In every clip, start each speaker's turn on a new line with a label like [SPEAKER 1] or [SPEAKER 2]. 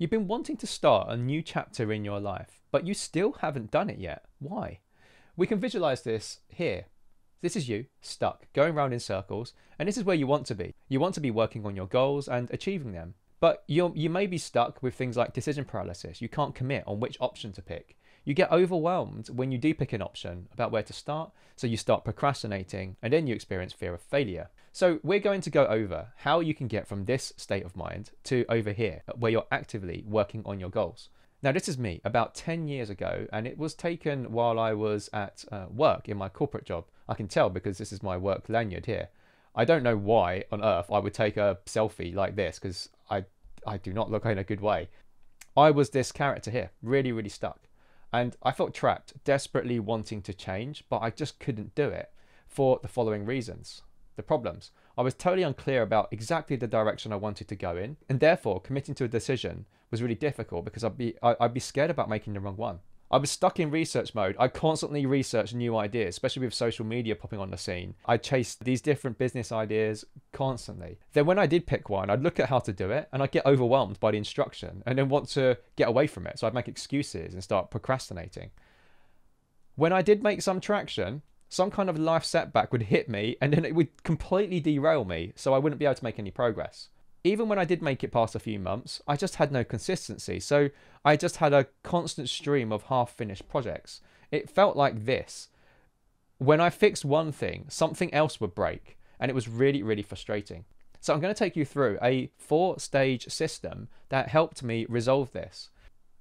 [SPEAKER 1] You've been wanting to start a new chapter in your life, but you still haven't done it yet. Why? We can visualize this here. This is you, stuck, going around in circles, and this is where you want to be. You want to be working on your goals and achieving them. But you may be stuck with things like decision paralysis. You can't commit on which option to pick. You get overwhelmed when you do pick an option about where to start, so you start procrastinating, and then you experience fear of failure. So we're going to go over how you can get from this state of mind to over here, where you're actively working on your goals. Now, this is me about 10 years ago, and it was taken while I was at work in my corporate job. I can tell because this is my work lanyard here. I don't know why on earth I would take a selfie like this, because I do not look in a good way. I was this character here, really, really stuck. And I felt trapped, desperately wanting to change, but I just couldn't do it for the following reasons. The problems. I was totally unclear about exactly the direction I wanted to go in, and therefore committing to a decision was really difficult because I'd be scared about making the wrong one. I was stuck in research mode. I constantly researched new ideas, especially with social media popping on the scene. I chased these different business ideas constantly. Then when I did pick one, I'd look at how to do it and I'd get overwhelmed by the instruction and then want to get away from it. So I'd make excuses and start procrastinating. When I did make some traction, some kind of life setback would hit me and then it would completely derail me, so I wouldn't be able to make any progress. Even when I did make it past a few months, I just had no consistency. So I just had a constant stream of half-finished projects. It felt like this. When I fixed one thing, something else would break, and it was really, really frustrating. So I'm going to take you through a 4-stage system that helped me resolve this.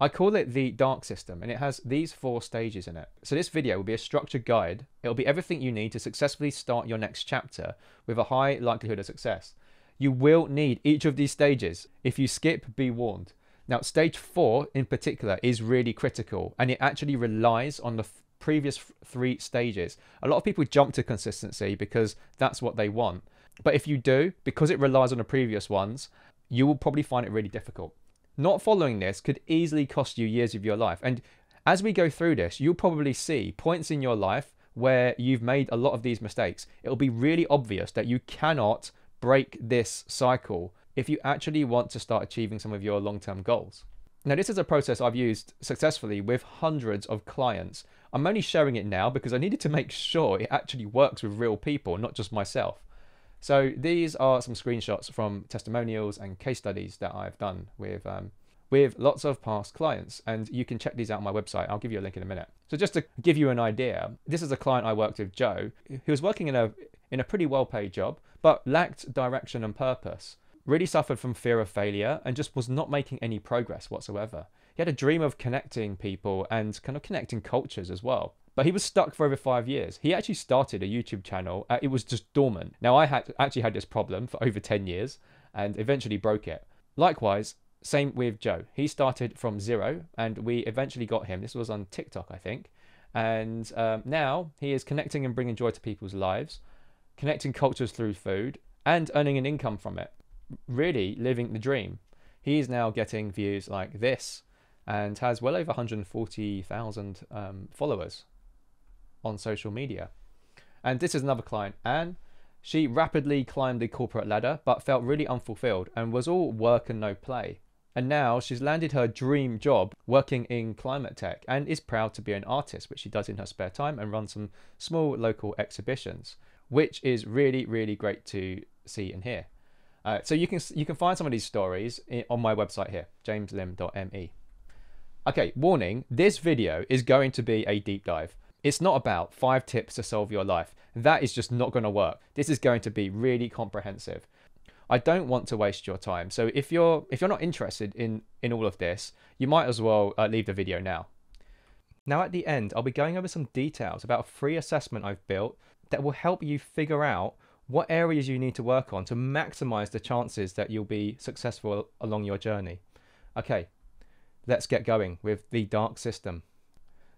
[SPEAKER 1] I call it the DARC system, and it has these 4 stages in it. So this video will be a structured guide. It'll be everything you need to successfully start your next chapter with a high likelihood of success. You will need each of these stages. If you skip, be warned. Now, stage 4 in particular is really critical, and it actually relies on the previous 3 stages. A lot of people jump to consistency because that's what they want. But if you do, because it relies on the previous ones, you will probably find it really difficult. Not following this could easily cost you years of your life. And as we go through this, you'll probably see points in your life where you've made a lot of these mistakes. It'll be really obvious that you cannot break this cycle if you actually want to start achieving some of your long-term goals. Now, this is a process I've used successfully with hundreds of clients. I'm only sharing it now because I needed to make sure it actually works with real people, not just myself. So these are some screenshots from testimonials and case studies that I've done with lots of past clients, and you can check these out on my website. I'll give you a link in a minute. So just to give you an idea, this is a client I worked with, Joe, who was working in a pretty well-paid job, but lacked direction and purpose. Really suffered from fear of failure and just was not making any progress whatsoever. He had a dream of connecting people and kind of connecting cultures as well. But he was stuck for over 5 years. He actually started a YouTube channel. It was just dormant. Now, I actually had this problem for over 10 years and eventually broke it. Likewise, same with Joe. He started from 0 and we eventually got him. This was on TikTok, I think. And now he is connecting and bringing joy to people's lives, connecting cultures through food, and earning an income from it. Really living the dream. He is now getting views like this and has well over 140,000 followers on social media. And this is another client, Anne. She rapidly climbed the corporate ladder but felt really unfulfilled and was all work and no play. And now she's landed her dream job working in climate tech and is proud to be an artist, which she does in her spare time and runs some small local exhibitions, which is really, really great to see and hear. So you can find some of these stories on my website here, jameslim.me. Okay, warning, this video is going to be a deep dive. It's not about 5 tips to solve your life. That is just not going to work. This is going to be really comprehensive. I don't want to waste your time. So if you're not interested in all of this, you might as well leave the video now. Now at the end, I'll be going over some details about a free assessment I've built that will help you figure out what areas you need to work on to maximize the chances that you'll be successful along your journey. Okay, let's get going with the DARC system.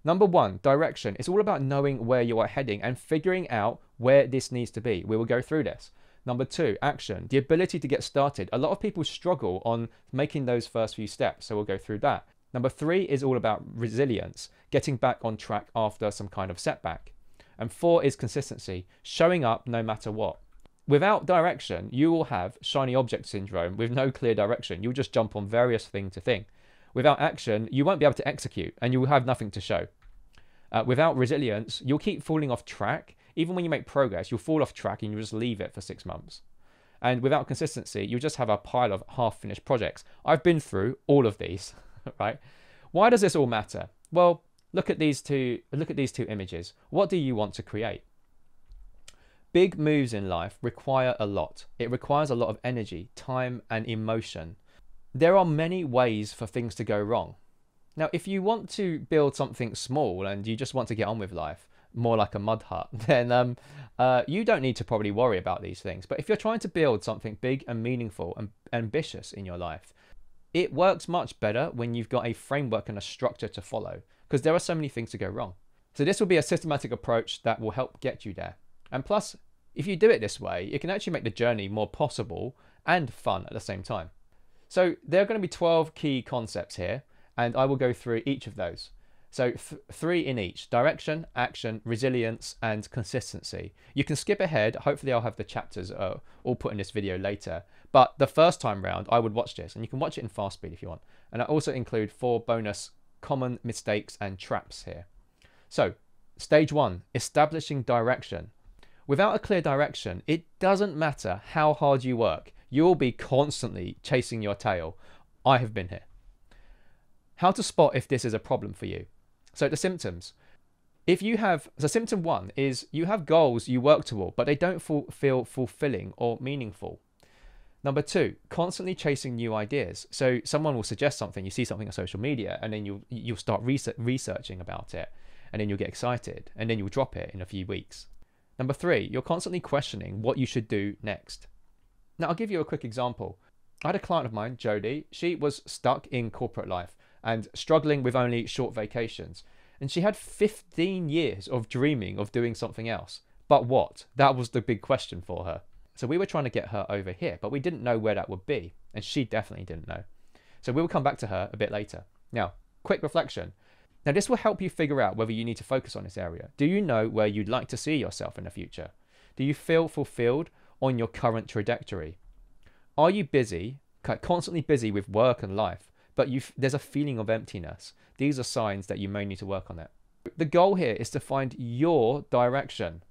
[SPEAKER 1] Number 1, direction. It's all about knowing where you are heading and figuring out where this needs to be. We will go through this. Number 2, action. The ability to get started. A lot of people struggle on making those first few steps, so we'll go through that. Number 3 is all about resilience, getting back on track after some kind of setback. And 4 is consistency, showing up no matter what. Without direction, you will have shiny object syndrome with no clear direction. You'll just jump on various thing to thing. Without action, you won't be able to execute and you will have nothing to show. Without resilience, you'll keep falling off track. Even when you make progress, you'll fall off track and you'll just leave it for 6 months. And without consistency, you'll just have a pile of half-finished projects. I've been through all of these, right? Why does this all matter? Well, look at these two images. What do you want to create? Big moves in life require a lot. It requires a lot of energy, time, and emotion. There are many ways for things to go wrong. Now, if you want to build something small and you just want to get on with life, more like a mud hut, then you don't need to probably worry about these things. But if you're trying to build something big and meaningful and ambitious in your life, it works much better when you've got a framework and a structure to follow, because there are so many things to go wrong. So this will be a systematic approach that will help get you there. And plus, if you do it this way, it can actually make the journey more possible and fun at the same time. So there are going to be 12 key concepts here, and I will go through each of those. So 3 in each: direction, action, resilience, and consistency. You can skip ahead. Hopefully I'll have the chapters all put in this video later. But the first time round, I would watch this, and you can watch it in fast speed if you want. And I also include 4 bonus common mistakes and traps here. So stage 1, establishing direction. Without a clear direction, it doesn't matter how hard you work. You'll be constantly chasing your tail. I have been here. How to spot if this is a problem for you. So the symptoms. So symptom 1 is you have goals you work toward, but they don't feel fulfilling or meaningful. Number 2, constantly chasing new ideas. So someone will suggest something, you see something on social media, and then you'll start researching about it, and then you'll get excited, and then you'll drop it in a few weeks. Number 3, you're constantly questioning what you should do next. Now, I'll give you a quick example. I had a client of mine, Jodie. She was stuck in corporate life and struggling with only short vacations. And she had 15 years of dreaming of doing something else. But what? That was the big question for her. So we were trying to get her over here, but we didn't know where that would be. And she definitely didn't know. So we will come back to her a bit later. Now, quick reflection. Now, this will help you figure out whether you need to focus on this area. Do you know where you'd like to see yourself in the future? Do you feel fulfilled on your current trajectory? Are you busy, constantly busy with work and life, but there's a feeling of emptiness? These are signs that you may need to work on it. The goal here is to find your direction.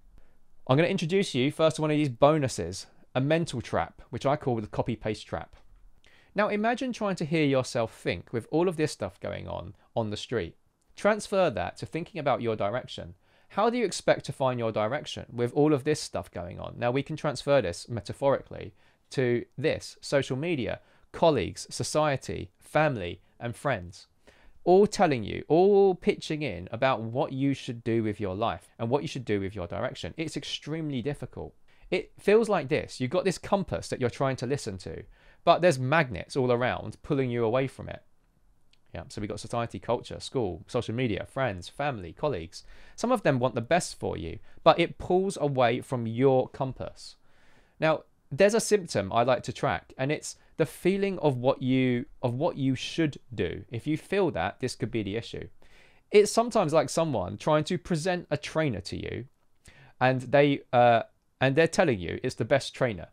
[SPEAKER 1] I'm going to introduce you first to one of these bonuses, a mental trap, which I call the copy-paste trap. Now, imagine trying to hear yourself think with all of this stuff going on the street. Transfer that to thinking about your direction. How do you expect to find your direction with all of this stuff going on? Now, we can transfer this metaphorically to this: social media, colleagues, society, family, and friends. All telling you, all pitching in about what you should do with your life and what you should do with your direction. It's extremely difficult. It feels like this. You've got this compass that you're trying to listen to, but there's magnets all around pulling you away from it. Yeah, so we've got society, culture, school, social media, friends, family, colleagues. Some of them want the best for you, but it pulls away from your compass. Now, there's a symptom I like to track, and it's the feeling of what you should do. If you feel that, this could be the issue. It's sometimes like someone trying to present a trainer to you, and they're telling you it's the best trainer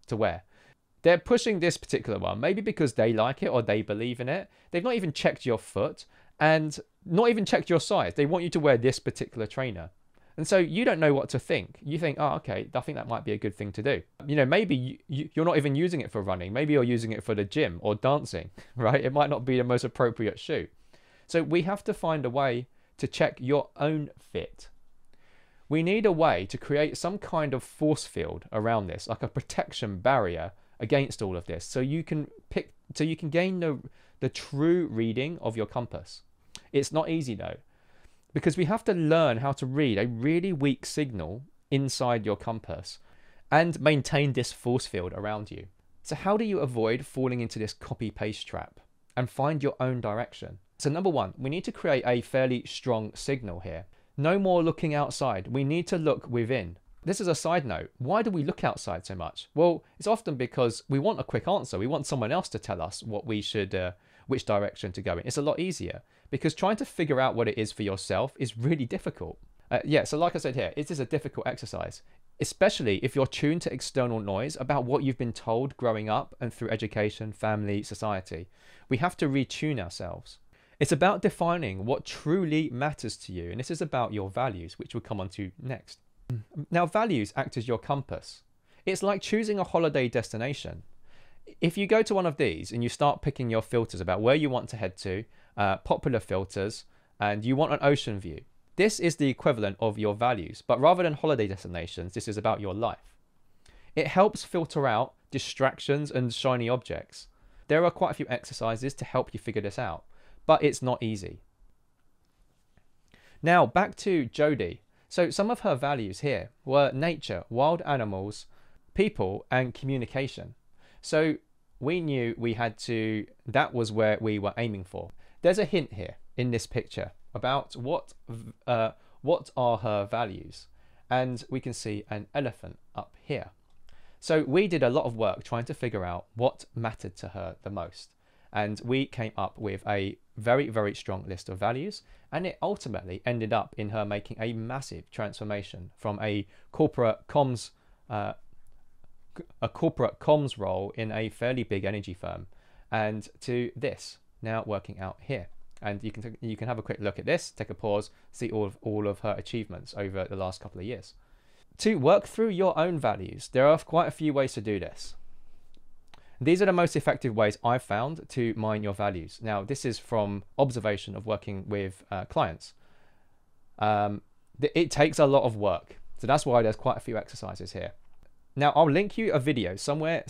[SPEAKER 1] to wear. They're pushing this particular one, maybe because they like it or they believe in it. They've not even checked your foot and not even checked your size. They want you to wear this particular trainer. And so you don't know what to think. You think, oh, okay, I think that might be a good thing to do. You know, maybe you're not even using it for running. Maybe you're using it for the gym or dancing, right? It might not be the most appropriate shoe. So we have to find a way to check your own fit. We need a way to create some kind of force field around this, like a protection barrier against all of this, so you can gain the true reading of your compass. It's not easy though, because we have to learn how to read a really weak signal inside your compass and maintain this force field around you. So how do you avoid falling into this copy-paste trap and find your own direction? So number 1, we need to create a fairly strong signal here. No more looking outside. We need to look within. This is a side note. Why do we look outside so much? Well, it's often because we want a quick answer. We want someone else to tell us what we should, which direction to go in. It's a lot easier because trying to figure out what it is for yourself is really difficult. So like I said here, it is a difficult exercise. especially if you're tuned to external noise about what you've been told growing up and through education, family, society. We have to retune ourselves. It's about defining what truly matters to you, and this is about your values, which we'll come on to next. Now, values act as your compass. It's like choosing a holiday destination. If you go to one of these and you start picking your filters about where you want to head to, popular filters, and you want an ocean view, this is the equivalent of your values, but rather than holiday destinations, this is about your life. It helps filter out distractions and shiny objects. There are quite a few exercises to help you figure this out, but it's not easy. Now, back to Jodie. So some of her values here were nature, wild animals, people, and communication. So we knew that was where we were aiming for. There's a hint here in this picture about what are her values, and we can see an elephant up here. So we did a lot of work trying to figure out what mattered to her the most, and we came up with a very, very strong list of values, and it ultimately ended up in her making a massive transformation from a corporate comms role in a fairly big energy firm, and to this now working out here. And you can have a quick look at this, take a pause, see all of her achievements over the last couple of years. To work through your own values, there are quite a few ways to do this. These are the most effective ways I've found to mine your values. Now, this is from observation of working with clients. It takes a lot of work, so that's why there's quite a few exercises here. Now, I'll link you a video somewhere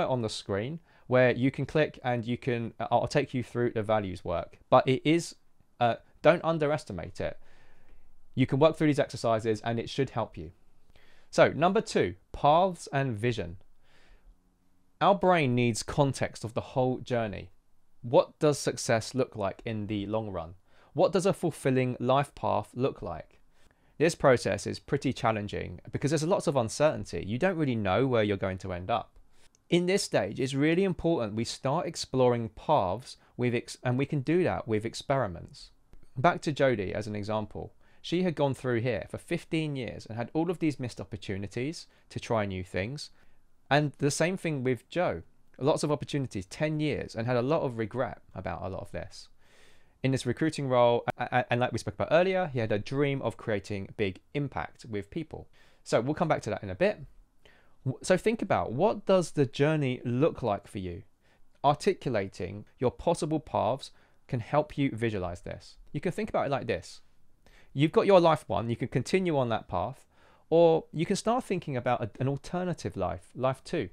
[SPEAKER 1] on the screen where you can click and I'll take you through the values work, but it is, don't underestimate it. You can work through these exercises and it should help you. So number 2, paths and vision. Our brain needs context of the whole journey. What does success look like in the long run? What does a fulfilling life path look like? This process is pretty challenging because there's lots of uncertainty. You don't really know where you're going to end up. In this stage, it's really important we start exploring paths and we can do that with experiments. Back to Jodie as an example. She had gone through here for 15 years and had all of these missed opportunities to try new things. And the same thing with Joe. Lots of opportunities, 10 years, and had a lot of regret about a lot of this. In this recruiting role, and like we spoke about earlier, he had a dream of creating big impact with people. So we'll come back to that in a bit. So think about, what does the journey look like for you? Articulating your possible paths can help you visualize this. You can think about it like this. You've got your life 1, you can continue on that path, or you can start thinking about an alternative life 2,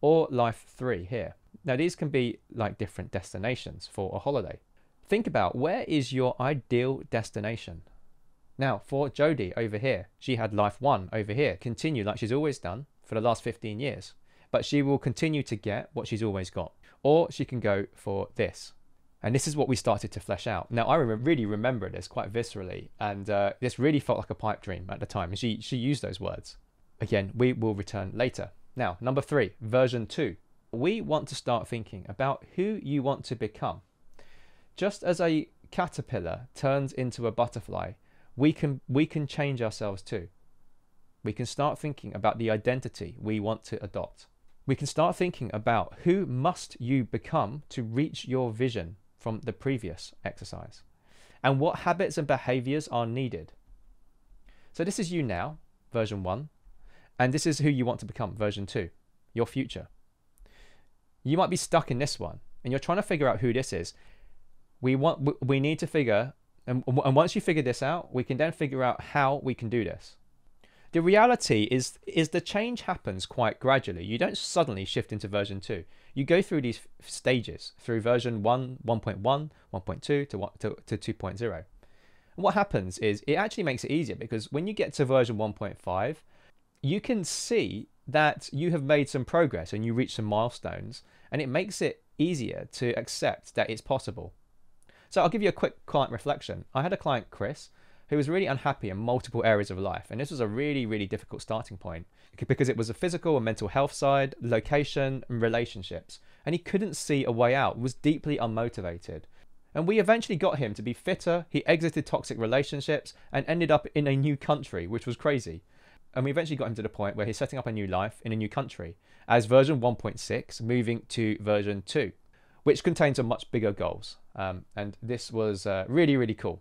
[SPEAKER 1] or life 3 here. Now these can be like different destinations for a holiday. Think about, where is your ideal destination? Now for Jodie over here, she had life 1 over here, continue like she's always done for the last 15 years, but she will continue to get what she's always got, or she can go for this. And this is what we started to flesh out. Now, I really remember this quite viscerally, and this really felt like a pipe dream at the time. And she used those words. Again, we will return later. Now, number 3, version 2. We want to start thinking about who you want to become. Just as a caterpillar turns into a butterfly, we can change ourselves too. We can start thinking about the identity we want to adopt. We can start thinking about who must you become to reach your vision from the previous exercise, and what habits and behaviors are needed. So this is you now, version 1, and this is who you want to become, version 2, your future. You might be stuck in this one and you're trying to figure out who this is. We need to figure, and once you figure this out, we can then figure out how we can do this. The reality is the change happens quite gradually. You don't suddenly shift into version 2. You go through these stages, through version 1, 1.1, 1.2 to 2.0. And what happens is it actually makes it easier, because when you get to version 1.5, you can see that you have made some progress and you reach some milestones, and it makes it easier to accept that it's possible. So I'll give you a quick client reflection. I had a client, Chris, who was really unhappy in multiple areas of life. And this was a really, really difficult starting point, because it was a physical and mental health side, location, and relationships. And he couldn't see a way out, was deeply unmotivated. And we eventually got him to be fitter. He exited toxic relationships and ended up in a new country, which was crazy. And we eventually got him to the point where he's setting up a new life in a new country as version 1.6 moving to version 2, which contains a much bigger goals. And this was really, really cool.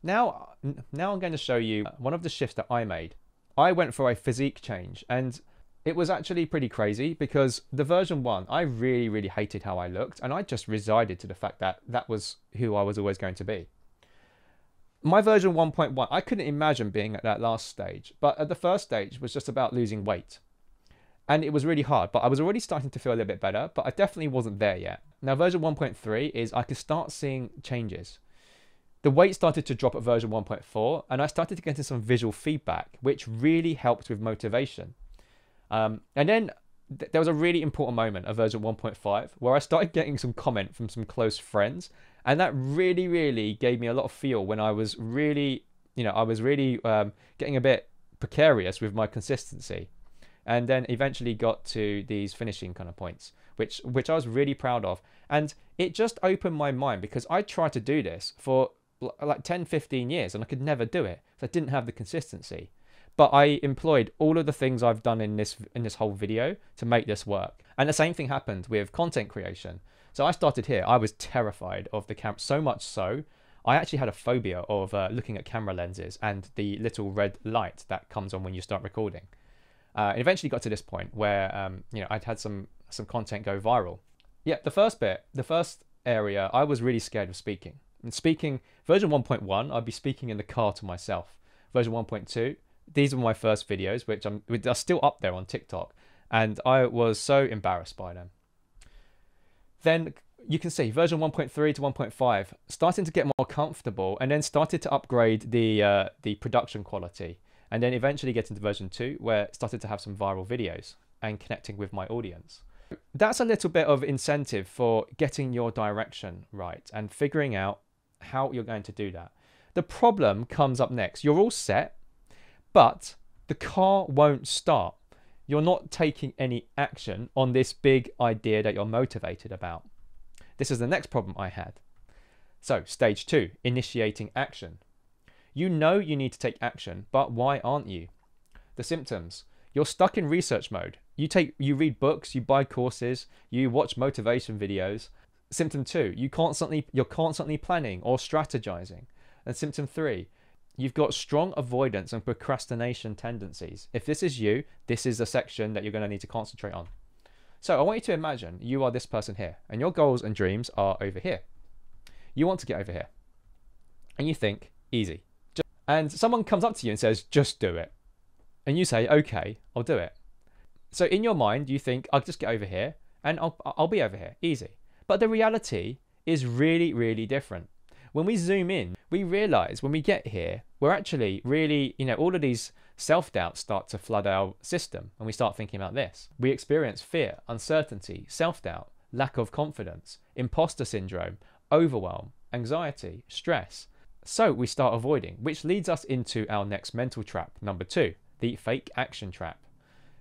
[SPEAKER 1] Now I'm going to show you one of the shifts that I made. I went for a physique change, and it was actually pretty crazy because the version 1, I really, really hated how I looked, and I just resided to the fact that that was who I was always going to be. My version 1.1, I couldn't imagine being at that last stage, but at the first stage was just about losing weight. And it was really hard, but I was already starting to feel a little bit better, but I definitely wasn't there yet. Now version 1.3 is I could start seeing changes. The weight started to drop at version 1.4, and I started to get into some visual feedback, which really helped with motivation. And then there was a really important moment of version 1.5 where I started getting some comment from some close friends, and that really, really gave me a lot of feel when I was really, getting a bit precarious with my consistency. And then eventually got to these finishing kind of points, which I was really proud of. And it just opened my mind because I tried to do this for like 10, 15 years and I could never do it. So I didn't have the consistency. But I employed all of the things I've done in this whole video to make this work. And the same thing happened with content creation. So I started here. I was terrified of the camera, so much so I actually had a phobia of looking at camera lenses and the little red light that comes on when you start recording. It eventually got to this point where I'd had some content go viral. Yeah, the first area, I was really scared of speaking. And speaking, version 1.1, I'd be speaking in the car to myself. Version 1.2, these were my first videos, which are still up there on TikTok, and I was so embarrassed by them. Then you can see version 1.3 to 1.5 starting to get more comfortable, and then started to upgrade the production quality, and then eventually get into version 2 where it started to have some viral videos and connecting with my audience. That's a little bit of incentive for getting your direction right and figuring out how you're going to do that. The problem comes up next. You're all set, but the car won't start. You're not taking any action on this big idea that you're motivated about. This is the next problem I had. So stage 2, initiating action. You know you need to take action, but why aren't you? The symptoms. You're stuck in research mode. You read books, you buy courses, you watch motivation videos. Symptom 2, you're constantly planning or strategizing. And symptom 3, you've got strong avoidance and procrastination tendencies. If this is you, this is a section that you're going to need to concentrate on. So I want you to imagine you are this person here, and your goals and dreams are over here. You want to get over here. And you think, easy. And someone comes up to you and says, just do it. And you say, okay, I'll do it. So in your mind, you think, I'll just get over here and I'll be over here, easy. But the reality is really, really different. When we zoom in, we realize when we get here, we're actually really, all of these self-doubts start to flood our system and we start thinking about this. We experience fear, uncertainty, self-doubt, lack of confidence, imposter syndrome, overwhelm, anxiety, stress. So we start avoiding, which leads us into our next mental trap, number 2, the fake action trap.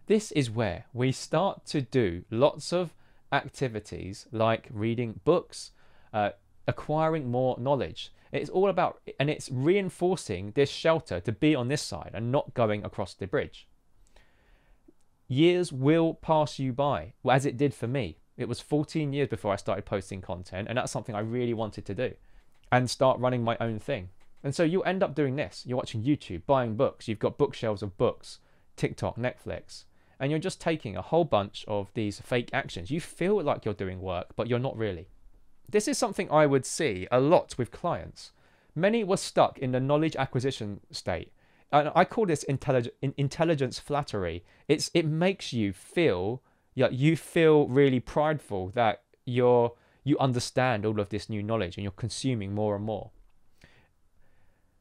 [SPEAKER 1] This is where we start to do lots of activities like reading books, acquiring more knowledge. It's all about, and it's reinforcing this shelter to be on this side and not going across the bridge. Years will pass you by, as it did for me. It was 14 years before I started posting content, and that's something I really wanted to do and start running my own thing. And so you end up doing this. You're watching YouTube, buying books. You've got bookshelves of books, TikTok, Netflix, and you're just taking a whole bunch of these fake actions. You feel like you're doing work, but you're not really. This is something I would see a lot with clients. Many were stuck in the knowledge acquisition state. And I call this intelligence flattery. It makes you feel really prideful that you understand all of this new knowledge and you're consuming more and more.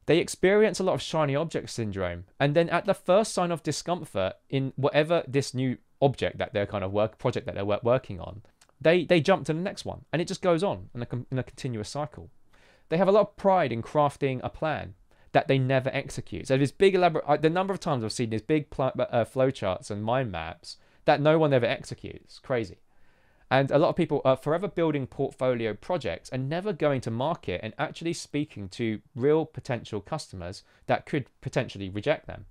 [SPEAKER 1] They experience a lot of shiny object syndrome. And then at the first sign of discomfort in whatever this new object that they're project that they're working on, they jump to the next one, and it just goes on in a continuous cycle. They have a lot of pride in crafting a plan that they never execute. So this big elaborate, the number of times I've seen these big flowcharts and mind maps that no one ever executes, crazy. And a lot of people are forever building portfolio projects and never going to market and actually speaking to real potential customers that could potentially reject them.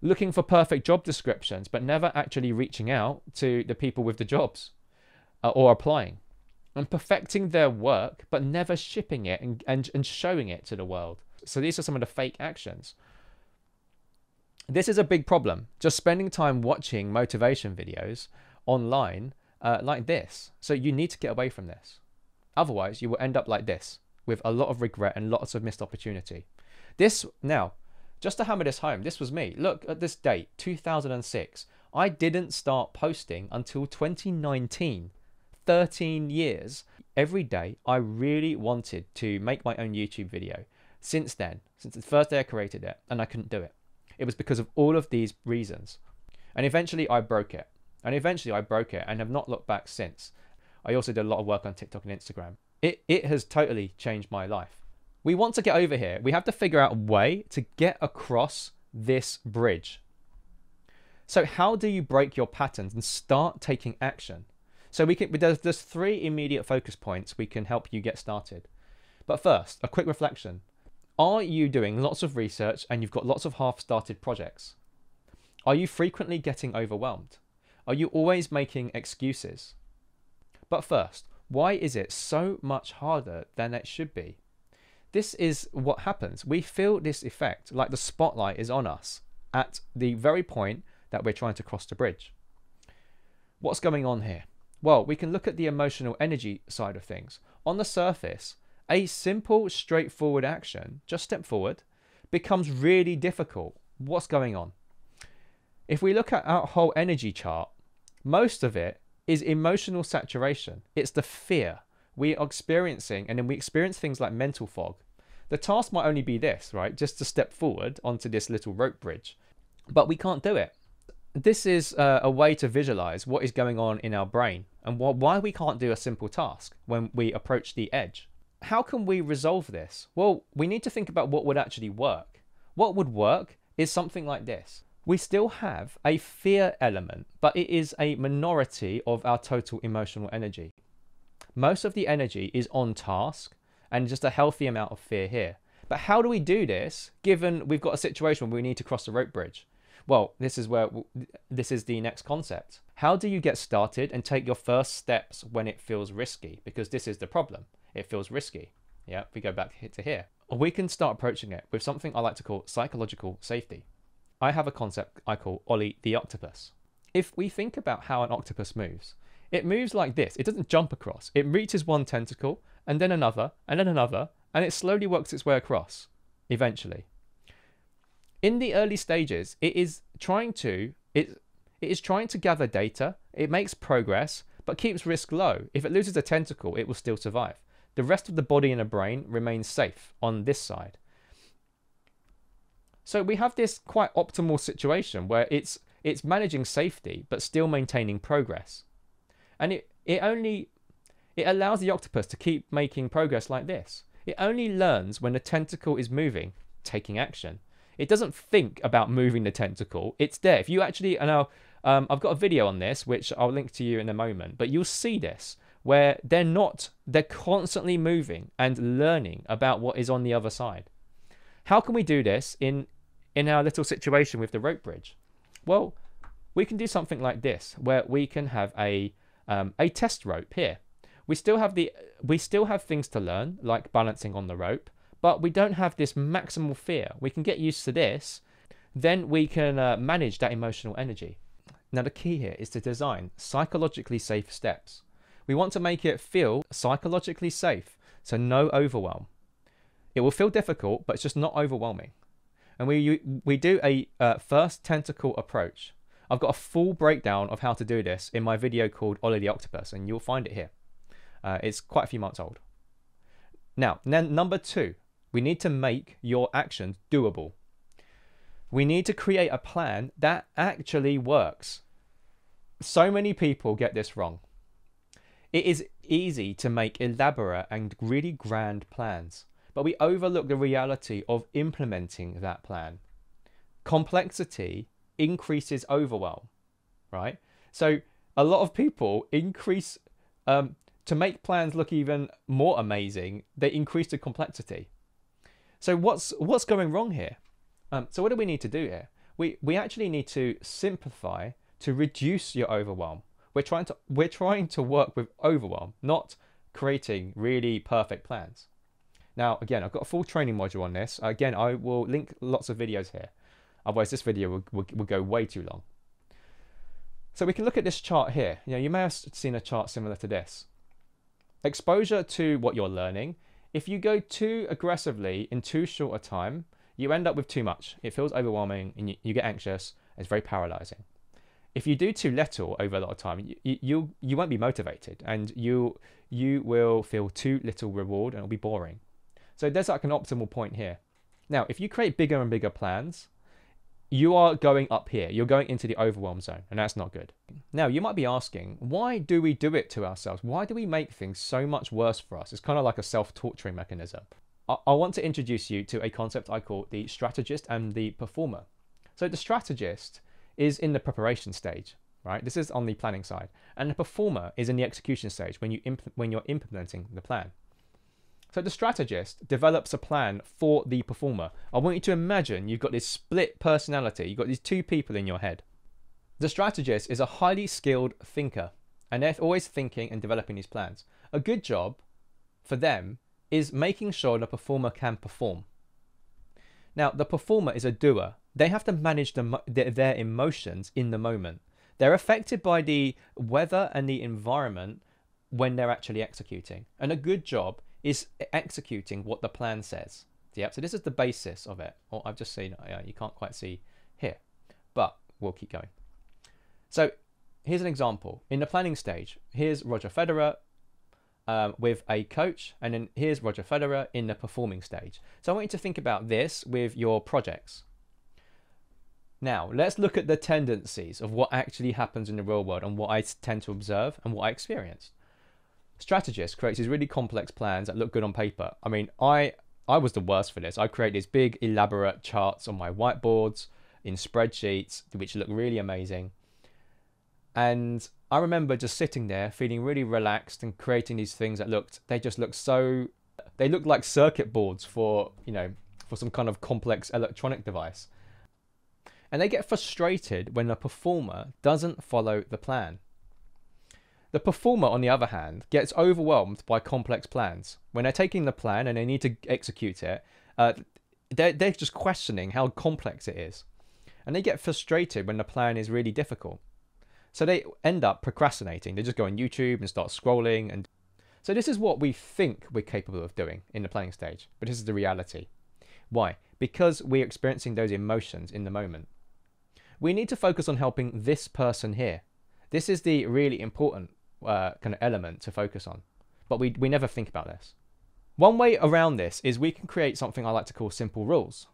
[SPEAKER 1] looking for perfect job descriptions, but never actually reaching out to the people with the jobs or applying, and perfecting their work, but never shipping it and showing it to the world. So these are some of the fake actions. This is a big problem, just spending time watching motivation videos online like this. So you need to get away from this. Otherwise, you will end up like this, with a lot of regret and lots of missed opportunity. This, now, just to hammer this home, this was me. Look at this date, 2006. I didn't start posting until 2019, 13 years. Every day, I really wanted to make my own YouTube video. Since then, since the first day I created it, and I couldn't do it. It was because of all of these reasons. And eventually I broke it. And have not looked back since. I also did a lot of work on TikTok and Instagram. It has totally changed my life. We want to get over here. We have to figure out a way to get across this bridge. So how do you break your patterns and start taking action? So there's 3 immediate focus points we can help you get started. But first, a quick reflection. Are you doing lots of research and you've got lots of half-started projects? Are you frequently getting overwhelmed? Are you always making excuses? But first, why is it so much harder than it should be? This is what happens. We feel this effect, like the spotlight is on us at the very point that we're trying to cross the bridge. What's going on here? Well, we can look at the emotional energy side of things. On the surface, a simple, straightforward action, just step forward, becomes really difficult. What's going on? If we look at our whole energy chart, most of it is emotional saturation. It's the fear we are experiencing, and then we experience things like mental fog. The task might only be this, right? Just to step forward onto this little rope bridge, but we can't do it. This is a way to visualize what is going on in our brain and why we can't do a simple task when we approach the edge. How can we resolve this? Well, we need to think about what would actually work. What would work is something like this. We still have a fear element, but it is a minority of our total emotional energy. Most of the energy is on task and just a healthy amount of fear here. But how do we do this given we've got a situation where we need to cross the rope bridge? Well, this is the next concept. How do you get started and take your first steps when it feels risky? Because this is the problem. It feels risky. Yeah, if we go back to here. We can start approaching it with something I like to call psychological safety. I have a concept I call Ollie the octopus. If we think about how an octopus moves, it moves like this. It doesn't jump across. It reaches one tentacle and then another and then another, and it slowly works its way across eventually. In the early stages, it is trying to gather data. It makes progress, but keeps risk low. If it loses a tentacle, it will still survive. The rest of the body and the brain remains safe on this side. So we have this quite optimal situation where it's managing safety but still maintaining progress. And it allows the octopus to keep making progress like this. It only learns when the tentacle is moving, taking action. It doesn't think about moving the tentacle. It's there. If you actually, I've got a video on this, which I'll link to you in a moment, but you'll see this where they're constantly moving and learning about what is on the other side. How can we do this in our little situation with the rope bridge? Well, we can do something like this, where we can have a test rope here. We still have things to learn, like balancing on the rope, but we don't have this maximal fear. We can get used to this, then we can manage that emotional energy. Now, the key here is to design psychologically safe steps. We want to make it feel psychologically safe, so no overwhelm. It will feel difficult, but it's just not overwhelming. And we do a first tentacle approach. I've got a full breakdown of how to do this in my video called Ollie the Octopus, and you'll find it here. It's quite a few months old. Now, number 2, we need to make your actions doable. We need to create a plan that actually works. So many people get this wrong. It is easy to make elaborate and really grand plans, but we overlook the reality of implementing that plan. Complexity increases overwhelm, right? So a lot of people increase, to make plans look even more amazing, they increase the complexity. So what's going wrong here? So what do we need to do here? We actually need to simplify to reduce your overwhelm. We're trying to work with overwhelm, not creating really perfect plans. Now, again, I've got a full training module on this. Again, I will link lots of videos here. Otherwise, this video will go way too long. So we can look at this chart here. You may have seen a chart similar to this. Exposure to what you're learning. If you go too aggressively in too short a time, you end up with too much. It feels overwhelming and you get anxious. It's very paralyzing. If you do too little over a lot of time, you won't be motivated, and you will feel too little reward, and it'll be boring. So there's like an optimal point here. Now, if you create bigger and bigger plans, you are going up here. You're going into the overwhelm zone, and that's not good. Now, you might be asking, why do we do it to ourselves? Why do we make things so much worse for us? It's kind of like a self-torturing mechanism. I want to introduce you to a concept I call the strategist and the performer. So the strategist is in the preparation stage, right? This is on the planning side. And the performer is in the execution stage when you're implementing the plan. So the strategist develops a plan for the performer. I want you to imagine you've got this split personality. You've got these two people in your head. The strategist is a highly skilled thinker, and they're always thinking and developing these plans. A good job for them is making sure the performer can perform. Now, the performer is a doer. They have to manage their emotions in the moment. They're affected by the weather and the environment when they're actually executing. And a good job is executing what the plan says. Yep, so this is the basis of it. Or I've just seen, you can't quite see here, but we'll keep going. So here's an example. In the planning stage, here's Roger Federer with a coach, and then here's Roger Federer in the performing stage. So I want you to think about this with your projects. Now, let's look at the tendencies of what actually happens in the real world and what I tend to observe and what I experienced. Strategist creates these really complex plans that look good on paper. I mean, I was the worst for this. I create these big, elaborate charts on my whiteboards, in spreadsheets, which look really amazing. And I remember just sitting there feeling really relaxed and creating these things that they looked like circuit boards for some kind of complex electronic device. And they get frustrated when the performer doesn't follow the plan. The performer, on the other hand, gets overwhelmed by complex plans. When they're taking the plan and they need to execute it, they're just questioning how complex it is. And they get frustrated when the plan is really difficult. So they end up procrastinating. They just go on YouTube and start scrolling. And so this is what we think we're capable of doing in the planning stage. But this is the reality. Why? Because we're experiencing those emotions in the moment. We need to focus on helping this person here. This is the really important kind of element to focus on. But we never think about this. One way around this is we can create something I like to call simple rules.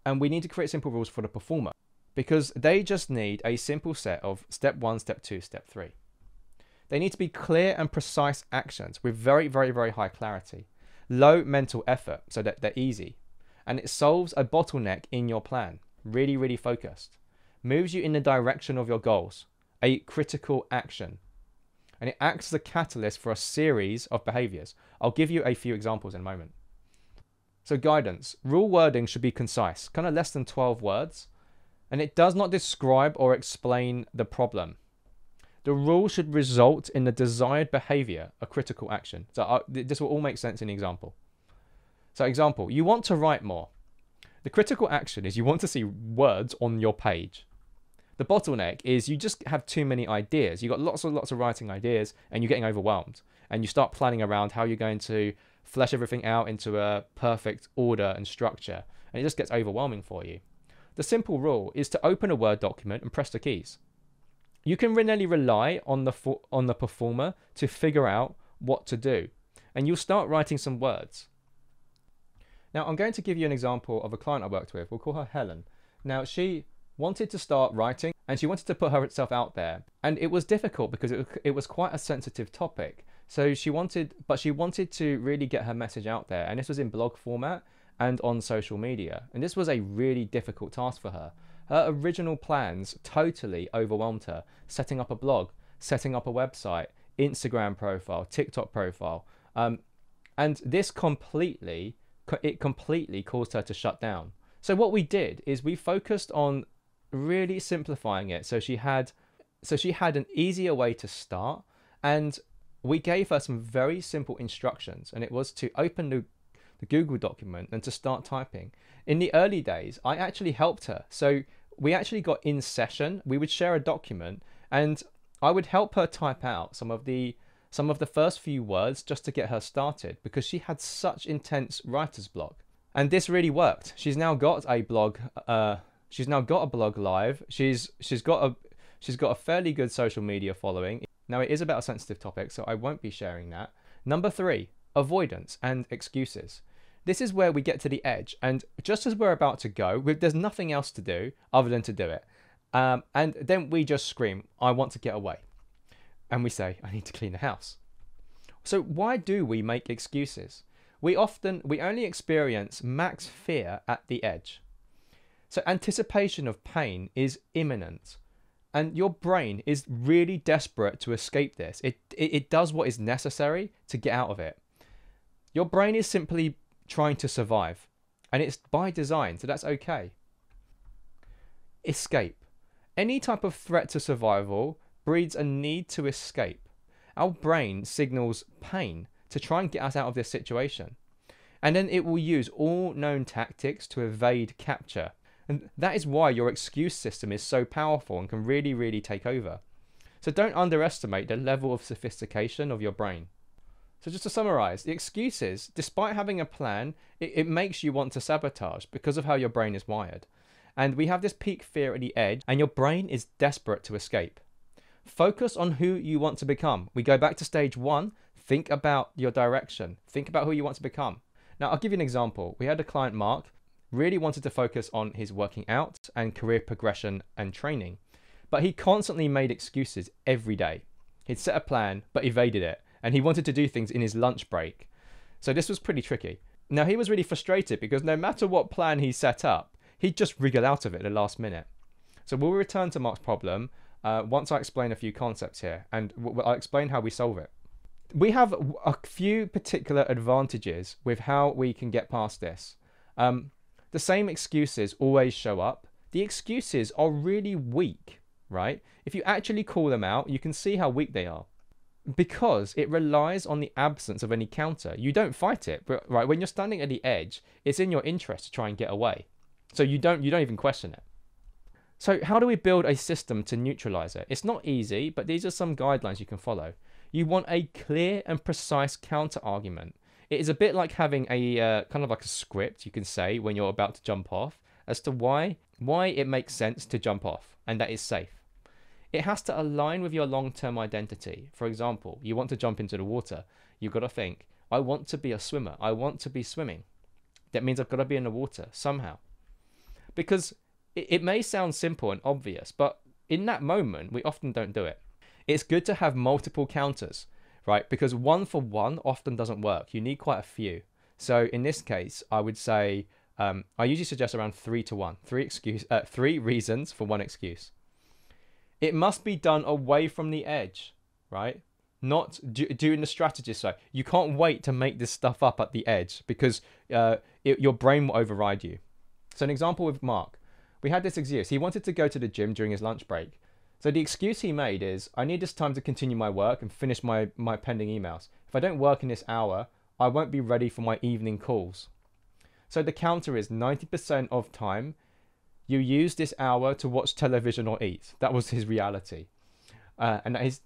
[SPEAKER 1] And we need to create simple rules for the performer, because they just need a simple set of step 1, step 2, step 3. They need to be clear and precise actions with very, very, very high clarity. Low mental effort so that they're easy. And it solves a bottleneck in your plan. Really, really focused. Moves you in the direction of your goals. A critical action. And it acts as a catalyst for a series of behaviors. I'll give you a few examples in a moment. So guidance. Rule wording should be concise, kind of less than 12 words. And it does not describe or explain the problem. The rule should result in the desired behavior, a critical action. So this will all make sense in the example. So example, you want to write more. The critical action is you want to see words on your page. The bottleneck is you just have too many ideas. You've got lots of writing ideas and you're getting overwhelmed. And you start planning around how you're going to flesh everything out into a perfect order and structure. And it just gets overwhelming for you. The simple rule is to open a Word document and press the keys. You can really rely on the performer to figure out what to do. And you'll start writing some words. Now, I'm going to give you an example of a client I worked with. We'll call her Helen. Now, she wanted to start writing and she wanted to put herself out there. And it was difficult because it was quite a sensitive topic. So she wanted to really get her message out there. And this was in blog format and on social media. And this was a really difficult task for her. Her original plans totally overwhelmed her. Setting up a blog, setting up a website, Instagram profile, TikTok profile. And this completely caused her to shut down. So what we did is we focused on really simplifying it so she had an easier way to start, and we gave her some very simple instructions, and it was to open the Google document and to start typing. In the early days, I actually helped her. So we actually got in session. We would share a document, and I would help her type out some of the first few words just to get her started, because she had such intense writer's block. And this really worked. She's now got a blog. She's now got a blog live. She's got a fairly good social media following. Now, it is about a sensitive topic, so I won't be sharing that. Number 3, avoidance and excuses. This is where we get to the edge, and just as we're about to go, there's nothing else to do other than to do it. And then we just scream, I want to get away. And we say, I need to clean the house. So why do we make excuses? We only experience max fear at the edge. So anticipation of pain is imminent. And your brain is really desperate to escape this. It does what is necessary to get out of it. Your brain is simply trying to survive. And it's by design, so that's okay. Escape. Any type of threat to survival breeds a need to escape. Our brain signals pain to try and get us out of this situation. And then it will use all known tactics to evade capture. And that is why your excuse system is so powerful and can really, really take over. So don't underestimate the level of sophistication of your brain. So just to summarize, the excuses, despite having a plan, it makes you want to sabotage because of how your brain is wired. And we have this peak fear at the edge, and your brain is desperate to escape. Focus on who you want to become. We go back to stage 1. Think about your direction. Think about who you want to become. Now, I'll give you an example. We had a client, Mark, really wanted to focus on his working out and career progression and training. But he constantly made excuses every day. He'd set a plan, but evaded it. And he wanted to do things in his lunch break. So this was pretty tricky. Now, he was really frustrated because no matter what plan he set up, he'd just wriggle out of it at the last minute. So we'll return to Mark's problem once I explain a few concepts here, and I'll explain how we solve it. We have a few particular advantages with how we can get past this. The same excuses always show up. The excuses are really weak, right? If you actually call them out, you can see how weak they are. Because it relies on the absence of any counter. You don't fight it, but right, when you're standing at the edge, it's in your interest to try and get away. So you don't even question it. So how do we build a system to neutralize it? It's not easy, but these are some guidelines you can follow. You want a clear and precise counter argument. It is a bit like having a kind of like a script you can say when you're about to jump off as to why it makes sense to jump off and that is safe. It has to align with your long-term identity. For example, you want to jump into the water. You've got to think, I want to be a swimmer. I want to be swimming. That means I've got to be in the water somehow. Because it may sound simple and obvious, but in that moment, we often don't do it. It's good to have multiple counters, right? Because one for one often doesn't work. You need quite a few. So in this case, I would say, I usually suggest around 3 to 1. 3 reasons for 1 excuse. It must be done away from the edge, right? Not doing the strategist side. You can't wait to make this stuff up at the edge because your brain will override you. So an example with Mark. We had this excuse. He wanted to go to the gym during his lunch break. So the excuse he made is, I need this time to continue my work and finish my pending emails. If I don't work in this hour, I won't be ready for my evening calls. So the counter is 90% of time, you use this hour to watch television or eat. That was his reality. And that is,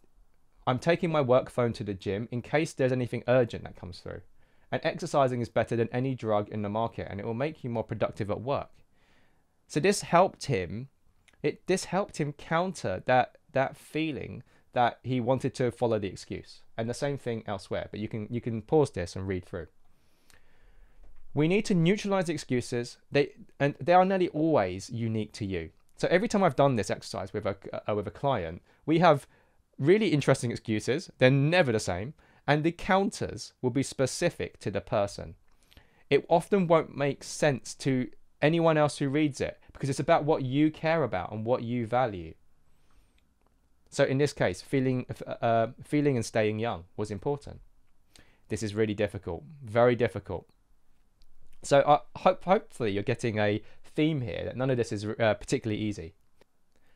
[SPEAKER 1] I'm taking my work phone to the gym in case there's anything urgent that comes through. And exercising is better than any drug in the market, and it will make you more productive at work. So this helped him. This helped him counter that feeling that he wanted to follow the excuse. And the same thing elsewhere. But you can pause this and read through. We need to neutralize the excuses. They are nearly always unique to you. So every time I've done this exercise with a client, we have really interesting excuses. They're never the same. And the counters will be specific to the person. It often won't make sense to anyone else who reads it because it's about what you care about and what you value. So in this case, feeling and staying young was important. This is really difficult, very difficult. So hopefully you're getting a theme here that none of this is particularly easy.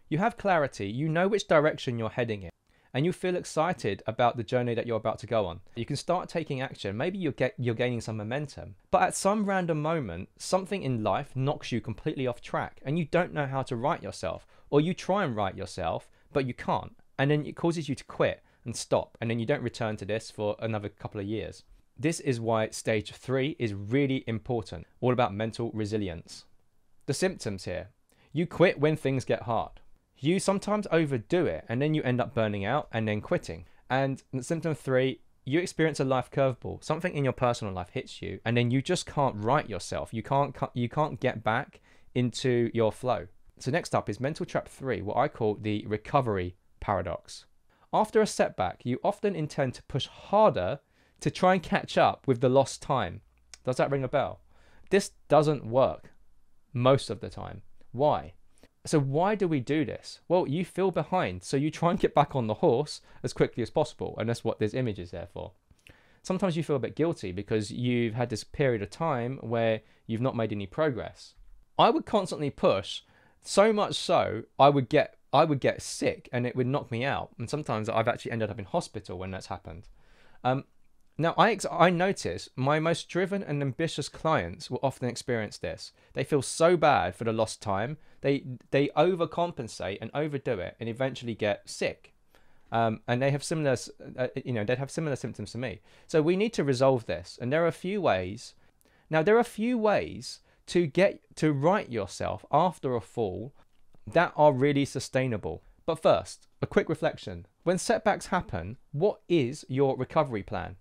[SPEAKER 1] You have clarity, you know which direction you're heading in, and you feel excited about the journey that you're about to go on. You can start taking action. Maybe you're gaining some momentum, but at some random moment, something in life knocks you completely off track and you don't know how to right yourself, or you try and right yourself, but you can't. And then it causes you to quit and stop, and then you don't return to this for another couple of years. This is why stage 3 is really important, all about mental resilience. The symptoms here. You quit when things get hard. You sometimes overdo it and then you end up burning out and then quitting. And symptom 3, you experience a life curveball. Something in your personal life hits you and then you just can't right yourself. You can't get back into your flow. So next up is mental trap 3, what I call the recovery paradox. After a setback, you often intend to push harder to try and catch up with the lost time. Does that ring a bell? This doesn't work most of the time. Why? So why do we do this? Well, you feel behind, so you try and get back on the horse as quickly as possible, and that's what this image is there for. Sometimes you feel a bit guilty because you've had this period of time where you've not made any progress. I would constantly push, so much so I would get sick and it would knock me out, and sometimes I've actually ended up in hospital when that's happened. Now, I notice my most driven and ambitious clients will often experience this. They feel so bad for the lost time. They overcompensate and overdo it and eventually get sick. And they have similar, they'd have similar symptoms to me. So we need to resolve this. And there are a few ways. Now, there are a few ways to get to right yourself after a fall that are really sustainable. But first, a quick reflection. When setbacks happen, what is your recovery plan?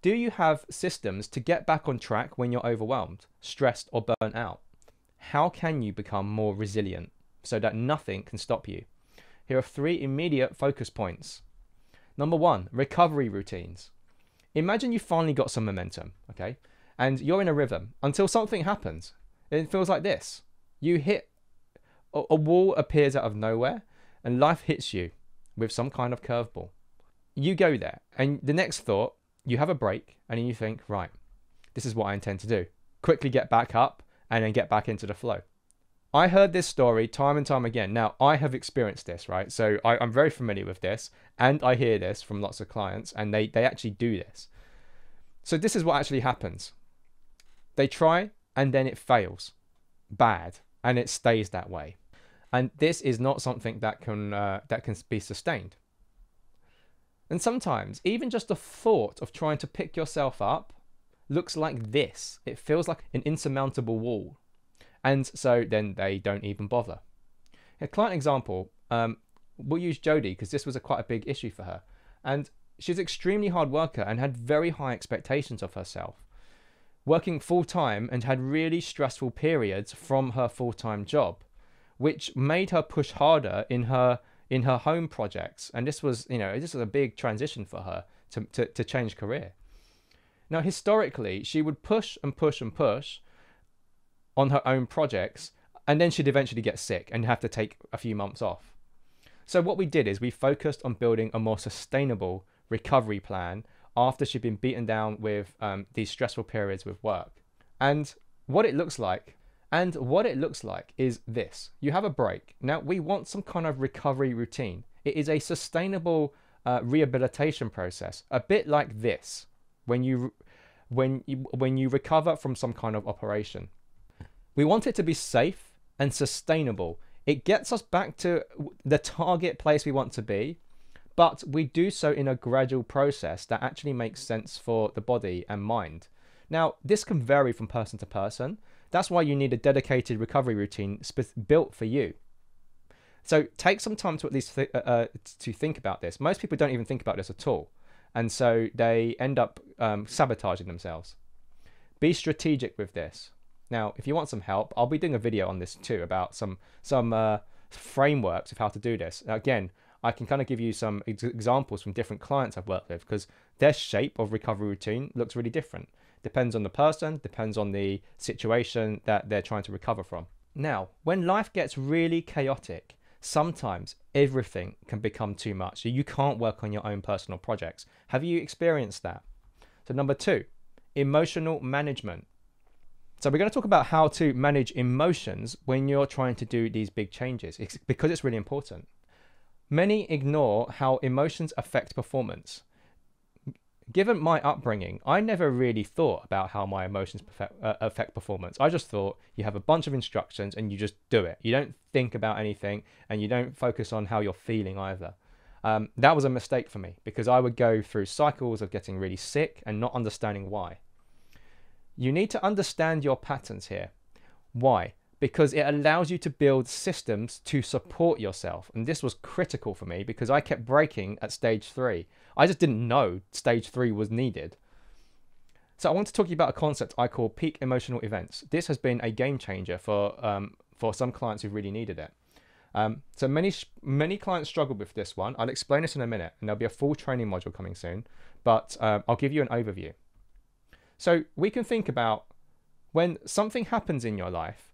[SPEAKER 1] Do you have systems to get back on track when you're overwhelmed, stressed, or burnt out? How can you become more resilient so that nothing can stop you? Here are 3 immediate focus points. Number 1, recovery routines. Imagine you finally got some momentum, okay? And you're in a rhythm until something happens. It feels like this. You hit, a wall appears out of nowhere and life hits you with some kind of curveball. You go there and the next thought, you have a break and then you think, right, this is what I intend to do. Quickly get back up and then get back into the flow. I heard this story time and time again. Now, I have experienced this, right? So I'm very familiar with this and I hear this from lots of clients and they actually do this. So this is what actually happens. They try and then it fails bad and it stays that way. And this is not something that can be sustained. And sometimes even just the thought of trying to pick yourself up looks like this. It feels like an insurmountable wall. And so then they don't even bother. A client example, we'll use Jodie because this was quite a big issue for her. And she's an extremely hard worker and had very high expectations of herself. Working full time and had really stressful periods from her full-time job, which made her push harder in her home projects. And this was a big transition for her to change career. Now, historically, she would push and push and push on her own projects, and then she'd eventually get sick and have to take a few months off. So what we did is we focused on building a more sustainable recovery plan after she'd been beaten down with these stressful periods with work. And what it looks like is this. You have a break. Now, we want some kind of recovery routine. It is a sustainable rehabilitation process, a bit like this, when you recover from some kind of operation. We want it to be safe and sustainable. It gets us back to the target place we want to be, but we do so in a gradual process that actually makes sense for the body and mind. Now, this can vary from person to person. That's why you need a dedicated recovery routine built for you. So take some time to at least to think about this. Most people don't even think about this at all. And so they end up sabotaging themselves. Be strategic with this. Now, if you want some help, I'll be doing a video on this too about some frameworks of how to do this. Now, again, I can kind of give you some examples from different clients I've worked with because their shape of recovery routine looks really different. Depends on the person, depends on the situation that they're trying to recover from. Now, when life gets really chaotic, sometimes everything can become too much. So you can't work on your own personal projects. Have you experienced that? So number 2, emotional management. So we're going to talk about how to manage emotions when you're trying to do these big changes, because it's really important. Many ignore how emotions affect performance. Given my upbringing, I never really thought about how my emotions affect performance. I just thought you have a bunch of instructions and you just do it. You don't think about anything and you don't focus on how you're feeling either. That was a mistake for me because I would go through cycles of getting really sick and not understanding why. You need to understand your patterns here. Why? Because it allows you to build systems to support yourself. And this was critical for me because I kept breaking at stage 3. I just didn't know stage 3 was needed. So I want to talk to you about a concept I call peak emotional events. This has been a game changer for some clients who really needed it. So many clients struggle with this one. I'll explain this in a minute, and there'll be a full training module coming soon, but I'll give you an overview. So we can think about when something happens in your life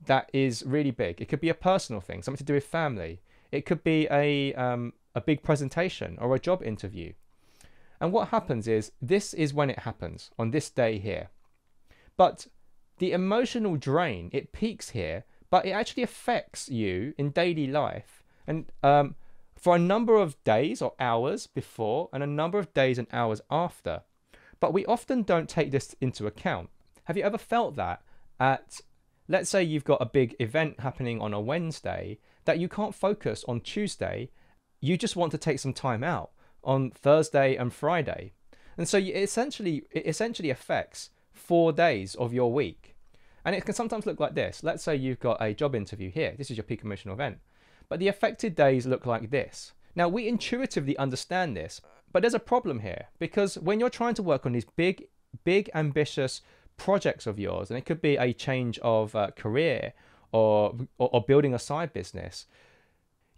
[SPEAKER 1] that is really big. It could be a personal thing, something to do with family. It could be a big presentation or a job interview. And what happens is, this is when it happens, on this day here. But the emotional drain, it peaks here, but it actually affects you in daily life. And for a number of days or hours before and a number of days and hours after. But we often don't take this into account. Have you ever felt that let's say you've got a big event happening on a Wednesday that you can't focus on Tuesday. You just want to take some time out on Thursday and Friday. And so it essentially affects 4 days of your week. And it can sometimes look like this. Let's say you've got a job interview here. This is your peak emotional event. But the affected days look like this. Now, we intuitively understand this, but there's a problem here because when you're trying to work on these big, ambitious projects of yours, and it could be a change of career or building a side business,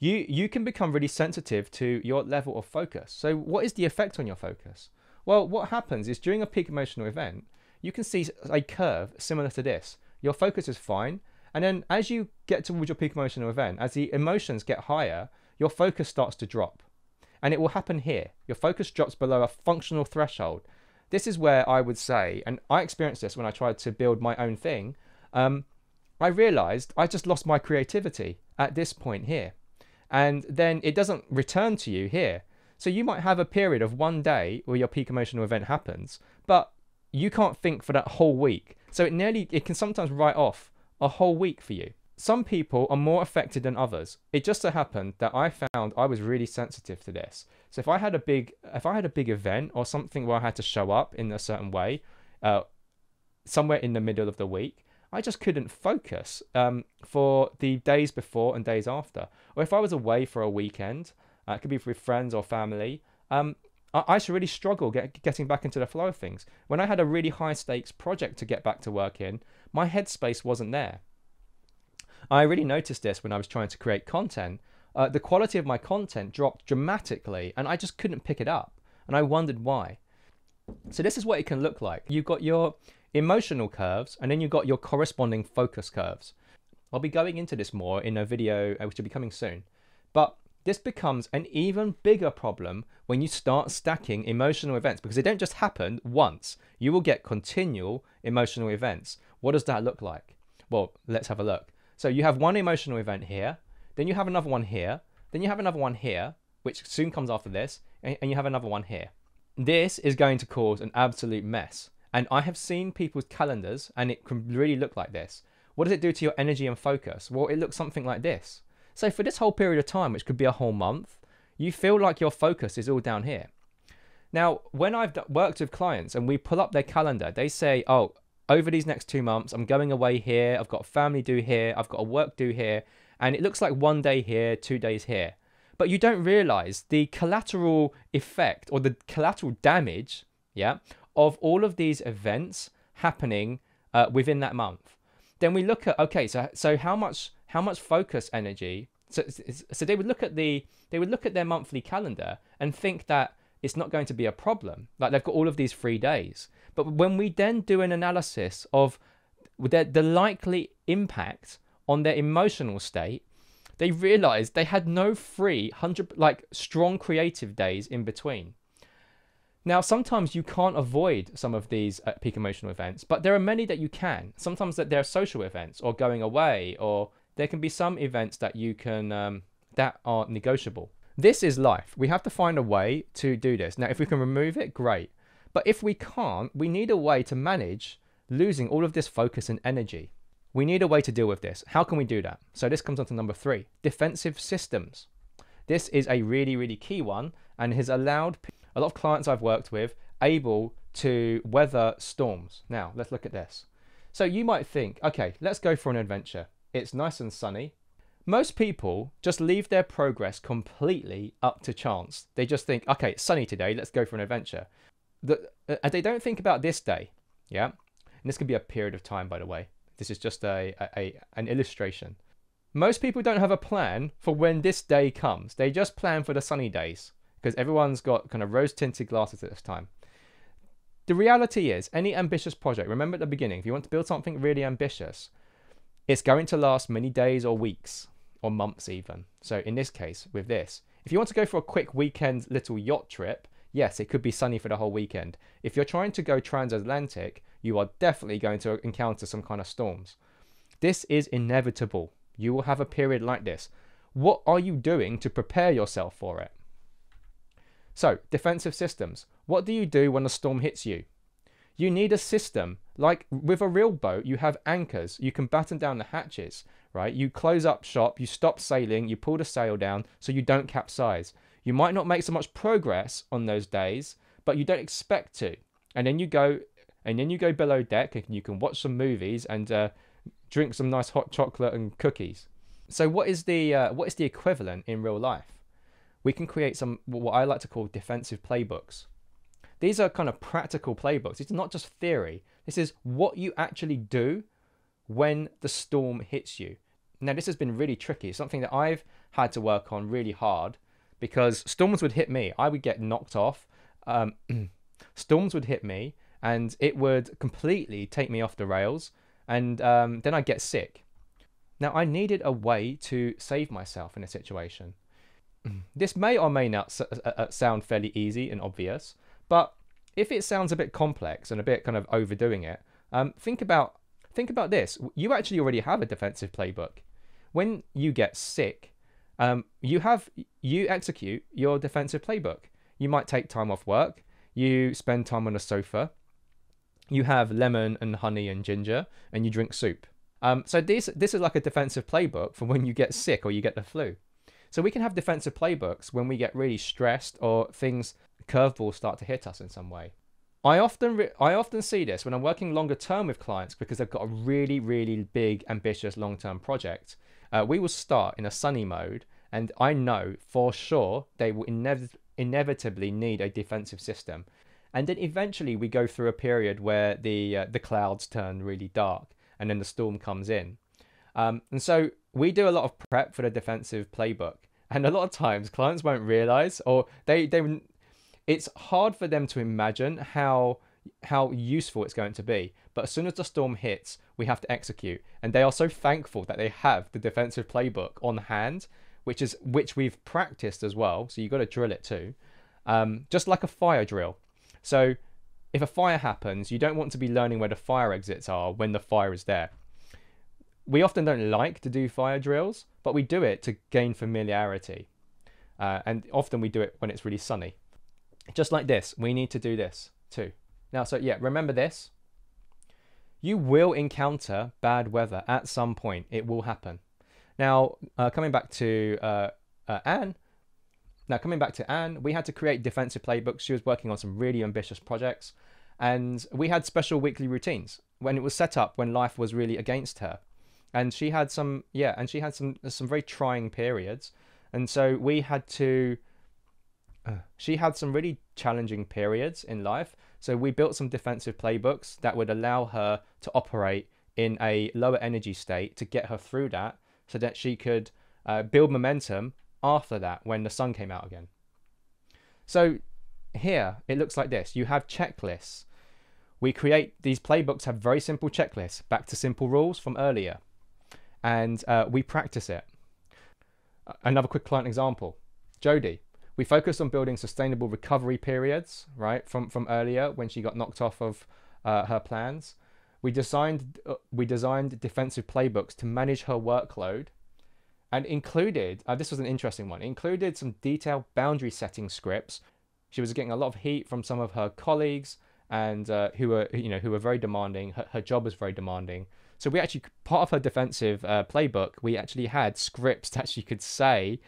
[SPEAKER 1] you can become really sensitive to your level of focus. So what is the effect on your focus? Well, what happens is during a peak emotional event, you can see a curve similar to this. Your focus is fine. And then as you get towards your peak emotional event, as the emotions get higher, your focus starts to drop. And it will happen here. Your focus drops below a functional threshold. This is where I would say, and I experienced this when I tried to build my own thing, I realized I just lost my creativity at this point here. And then it doesn't return to you here. So you might have a period of 1 day where your peak emotional event happens, but you can't think for that whole week. So it can sometimes write off a whole week for you. Some people are more affected than others. It just so happened that I found I was really sensitive to this. So if I had a big event or something where I had to show up in a certain way, somewhere in the middle of the week, I just couldn't focus for the days before and days after. Or if I was away for a weekend, it could be with friends or family, I should really struggle getting back into the flow of things. When I had a really high stakes project to get back to work in, my headspace wasn't there. I really noticed this when I was trying to create content. The quality of my content dropped dramatically and I just couldn't pick it up. And I wondered why. So this is what it can look like. You've got your emotional curves and then you've got your corresponding focus curves. I'll be going into this more in a video which will be coming soon. But this becomes an even bigger problem when you start stacking emotional events because they don't just happen once. You will get continual emotional events. What does that look like? Well, let's have a look. So you have one emotional event here, then you have another one here, then you have another one here, which soon comes after this, and you have another one here. This is going to cause an absolute mess. And I have seen people's calendars and it can really look like this. What does it do to your energy and focus? Well, it looks something like this. So for this whole period of time, which could be a whole month, you feel like your focus is all down here. Now, when I've worked with clients and we pull up their calendar, they say, oh, over these next 2 months, I'm going away here, I've got a family due here, I've got a work due here, and it looks like 1 day here, 2 days here. But you don't realize the collateral effect or the collateral damage, of all of these events happening within that month. Then we look at, okay, so how much focus energy? So they would look at their monthly calendar and think that it's not going to be a problem. Like they've got all of these free days. But when we then do an analysis of the likely impact on their emotional state, they realized they had no free strong creative days in between. Now, sometimes you can't avoid some of these peak emotional events, but there are many that you can. Sometimes that they're social events or going away, or there can be some events that you can that are negotiable. This is life. We have to find a way to do this. Now, if we can remove it, great. But if we can't, we need a way to manage losing all of this focus and energy. We need a way to deal with this. How can we do that? So this comes on to number 3, defensive systems. This is a really, really key one and has allowed a lot of clients I've worked with able to weather storms. Now, let's look at this. So you might think, okay, let's go for an adventure. It's nice and sunny. Most people just leave their progress completely up to chance. They just think, okay, it's sunny today, let's go for an adventure. And they don't think about this day, yeah? And this could be a period of time, by the way. This is just an illustration. Most people don't have a plan for when this day comes. They just plan for the sunny days because everyone's got kind of rose-tinted glasses at this time. The reality is, any ambitious project, remember at the beginning, if you want to build something really ambitious, it's going to last many days or weeks or months even. So in this case, with this, if you want to go for a quick weekend little yacht trip, yes, it could be sunny for the whole weekend. If you're trying to go transatlantic, you are definitely going to encounter some kind of storms. This is inevitable. You will have a period like this. What are you doing to prepare yourself for it? So, defensive systems. What do you do when a storm hits you? You need a system. Like with a real boat, you have anchors. You can batten down the hatches, right? You close up shop, you stop sailing, you pull the sail down so you don't capsize. You might not make so much progress on those days, but you don't expect to. And then you go below deck and you can watch some movies and drink some nice hot chocolate and cookies. So what is the equivalent in real life? We can create some what I like to call defensive playbooks. These are kind of practical playbooks. It's not just theory. This is what you actually do when the storm hits you. Now, this has been really tricky. Something that I've had to work on really hard because storms would hit me. I would get knocked off. Storms would hit me and it would completely take me off the rails. And then I'd get sick. Now, I needed a way to save myself in a situation. This may or may not sound fairly easy and obvious, but if it sounds a bit complex and a bit kind of overdoing it, think about this. You actually already have a defensive playbook. When you get sick, you execute your defensive playbook. You might take time off work. You spend time on a sofa. You have lemon and honey and ginger, and you drink soup. So this is like a defensive playbook for when you get sick or you get the flu. So we can have defensive playbooks when we get really stressed or curveballs start to hit us in some way. I often see this when I'm working longer term with clients because they've got a really, really big, ambitious long-term project. We will start in a sunny mode, and I know for sure they will inevitably need a defensive system. And then eventually we go through a period where the clouds turn really dark and then the storm comes in. And so we do a lot of prep for the defensive playbook. And a lot of times clients won't realize, or it's hard for them to imagine how useful it's going to be. But as soon as the storm hits, we have to execute. And they are so thankful that they have the defensive playbook on hand, which we've practiced as well. So you've got to drill it too. Just like a fire drill. So if a fire happens, you don't want to be learning where the fire exits are when the fire is there. We often don't like to do fire drills, but we do it to gain familiarity. And often we do it when it's really sunny. Just like this, we need to do this too. Now, so yeah, remember this. You will encounter bad weather at some point. It will happen. Now, coming back to Anne, we had to create defensive playbooks. She was working on some really ambitious projects, and we had special weekly routines when it was set up when life was really against her. And she had some very trying periods. And so she had some really challenging periods in life. So we built some defensive playbooks that would allow her to operate in a lower energy state to get her through that so that she could build momentum after that when the sun came out again. So here it looks like this. You have checklists. We create these playbooks, have very simple checklists, back to simple rules from earlier. And we practice it. Another quick client example. Jody, We focused on building sustainable recovery periods, right, from earlier when she got knocked off of her plans. We designed defensive playbooks to manage her workload, and included this was an interesting one. Included some detailed boundary setting scripts. She was getting a lot of heat from some of her colleagues, and who were very demanding. Her job was very demanding. So we actually, part of her defensive playbook, we actually had scripts that she could say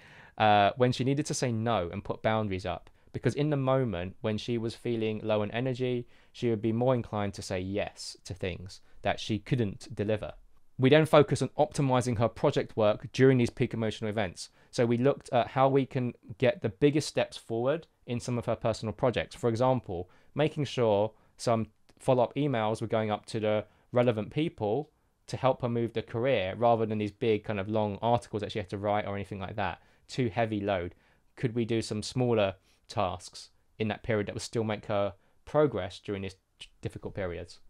[SPEAKER 1] when she needed to say no and put boundaries up. Because in the moment when she was feeling low on energy, she would be more inclined to say yes to things that she couldn't deliver. We then focus on optimizing her project work during these peak emotional events. So we looked at how we can get the biggest steps forward in some of her personal projects. For example, making sure some follow-up emails were going up to the relevant people to help her move the career, rather than these big kind of long articles that she had to write or anything like that. Too heavy load. Could we do some smaller tasks in that period that would still make her progress during these difficult periods?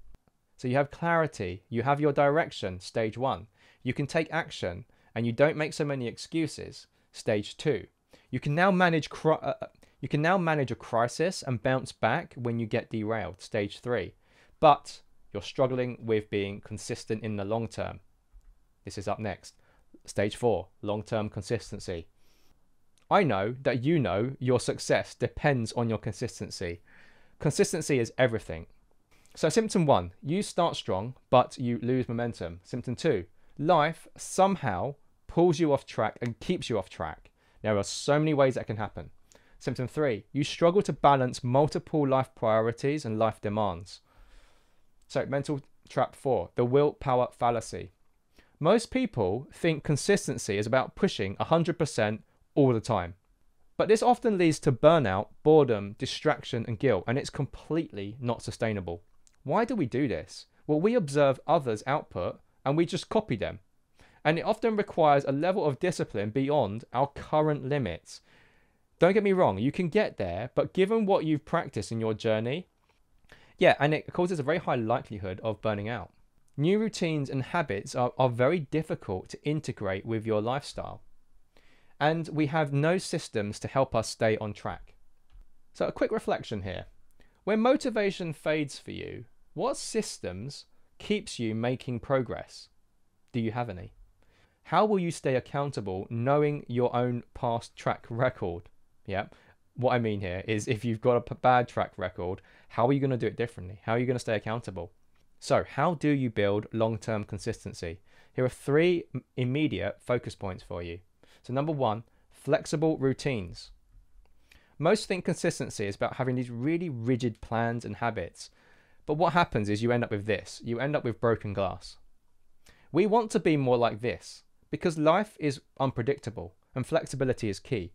[SPEAKER 1] So you have clarity, you have your direction, stage 1. You can take action and you don't make so many excuses, stage 2. You can now manage a crisis and bounce back when you get derailed, stage 3. But you're struggling with being consistent in the long term. This is up next. Stage 4, long-term consistency. I know that you know your success depends on your consistency. Consistency is everything. So symptom 1, you start strong, but you lose momentum. Symptom 2, life somehow pulls you off track and keeps you off track. There are so many ways that can happen. Symptom 3, you struggle to balance multiple life priorities and life demands. So mental trap 4, the willpower fallacy. Most people think consistency is about pushing 100% all the time. But this often leads to burnout, boredom, distraction, and guilt, and it's completely not sustainable. Why do we do this? Well, we observe others' output and we just copy them. And it often requires a level of discipline beyond our current limits. Don't get me wrong, you can get there, but given what you've practiced in your journey, and it causes a very high likelihood of burning out. New routines and habits are very difficult to integrate with your lifestyle. And we have no systems to help us stay on track. So a quick reflection here. When motivation fades for you, what systems keeps you making progress? Do you have any? How will you stay accountable knowing your own past track record? Yeah. What I mean here is, if you've got a bad track record, how are you going to do it differently? How are you going to stay accountable? So how do you build long-term consistency? Here are 3 immediate focus points for you. So number 1, flexible routines. Most think consistency is about having these really rigid plans and habits. But what happens is you end up with this. You end up with broken glass. We want to be more like this because life is unpredictable and flexibility is key.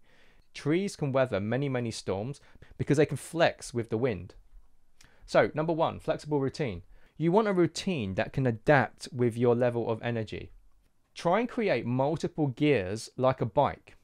[SPEAKER 1] Trees can weather many, many storms because they can flex with the wind. So number 1, flexible routine. You want a routine that can adapt with your level of energy. Try and create multiple gears like a bike,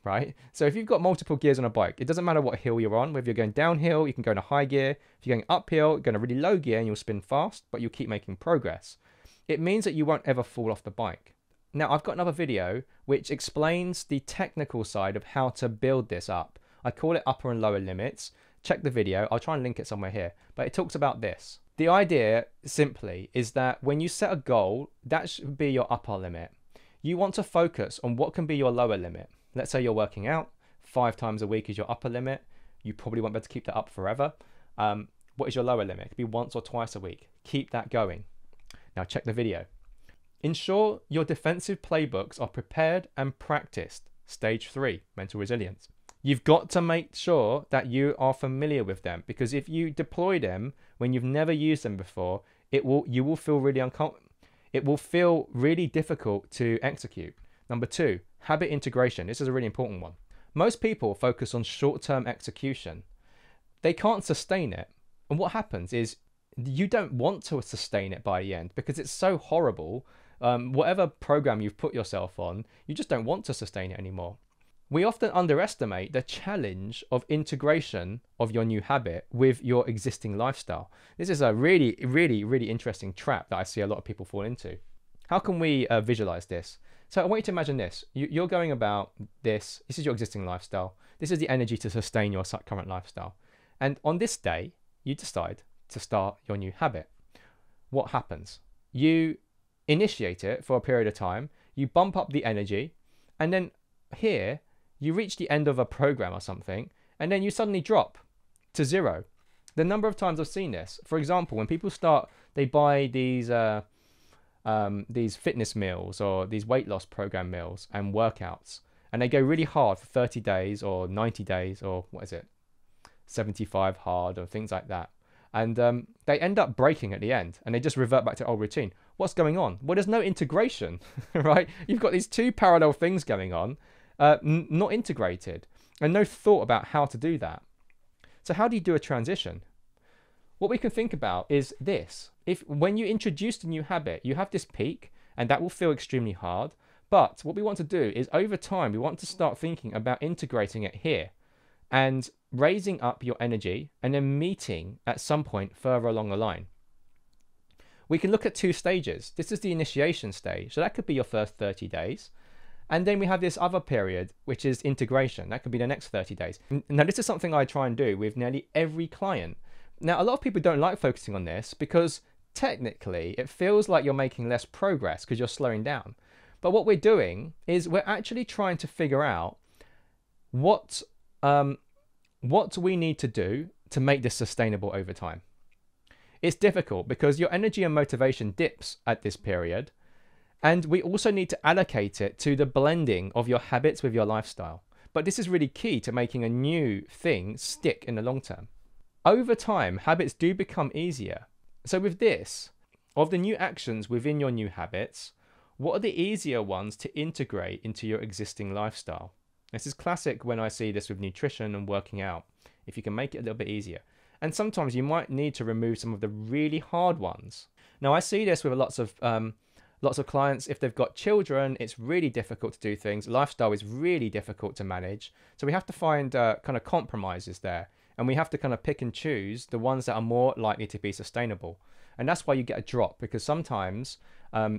[SPEAKER 1] right? So if you've got multiple gears on a bike, it doesn't matter what hill you're on. Whether you're going downhill, you can go in a high gear. If you're going uphill, you're going a really low gear and you'll spin fast, but you'll keep making progress. It means that you won't ever fall off the bike. Now, I've got another video which explains the technical side of how to build this up. I call it upper and lower limits. Check the video. I'll try and link it somewhere here. But it talks about this. The idea, simply, is that when you set a goal, that should be your upper limit. You want to focus on what can be your lower limit. Let's say you're working out. 5 times a week is your upper limit. You probably won't be able to keep that up forever. What is your lower limit? It could be once or twice a week. Keep that going. Now check the video. Ensure your defensive playbooks are prepared and practiced. Stage 3, mental resilience. You've got to make sure that you are familiar with them, because if you deploy them when you've never used them before, you will feel really uncomfortable. It will feel really difficult to execute. Number 2, habit integration. This is a really important one. Most people focus on short-term execution. They can't sustain it. And what happens is you don't want to sustain it by the end because it's so horrible. Whatever program you've put yourself on, you just don't want to sustain it anymore. We often underestimate the challenge of integration of your new habit with your existing lifestyle. This is a really, really, really interesting trap that I see a lot of people fall into. How can we visualize this? So I want you to imagine this. You're going about this. This is your existing lifestyle. This is the energy to sustain your current lifestyle. And on this day, you decide to start your new habit. What happens? You initiate it for a period of time, you bump up the energy, and then here you reach the end of a program or something, and then you suddenly drop to zero. The number of times I've seen this, for example, when people start, they buy these fitness meals or these weight loss program meals and workouts, and they go really hard for 30 days or 90 days or 75 hard or things like that. And they end up breaking at the end, and they just revert back to old routine. What's going on? Well, there's no integration, right? You've got these two parallel things going on, not integrated, and no thought about how to do that. So how do you do a transition? What we can think about is this. When you introduce a new habit, you have this peak, and that will feel extremely hard. But what we want to do is, over time, we want to start thinking about integrating it here and raising up your energy, and then meeting at some point further along the line. We can look at two stages. This is the initiation stage. So that could be your first 30 days. And then we have this other period, which is integration. That could be the next 30 days. Now, this is something I try and do with nearly every client. Now, a lot of people don't like focusing on this because technically it feels like you're making less progress because you're slowing down. But what we're doing is we're actually trying to figure out what we need to do to make this sustainable over time. It's difficult because your energy and motivation dips at this period, and we also need to allocate it to the blending of your habits with your lifestyle. But this is really key to making a new thing stick in the long term. Over time, habits do become easier. So with this, of the new actions within your new habits, what are the easier ones to integrate into your existing lifestyle? This is classic when I see this with nutrition and working out. If you can make it a little bit easier. And sometimes you might need to remove some of the really hard ones. Now, I see this with lots of clients. If they've got children, it's really difficult to do things. Lifestyle is really difficult to manage. So we have to find kind of compromises there. And we have to kind of pick and choose the ones that are more likely to be sustainable. And that's why you get a drop, because sometimes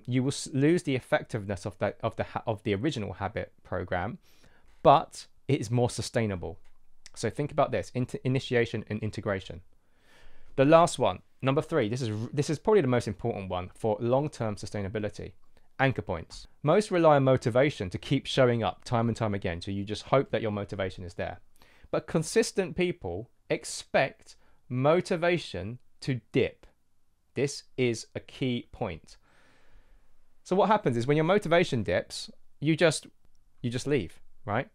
[SPEAKER 1] you will lose the effectiveness of the original habit program, but it is more sustainable. So think about this: initiation and integration. The last one, number 3. This is probably the most important one for long-term sustainability. Anchor points. Most rely on motivation to keep showing up time and time again. So you just hope that your motivation is there. But consistent people expect motivation to dip. This is a key point. So what happens is when your motivation dips, you just leave, right?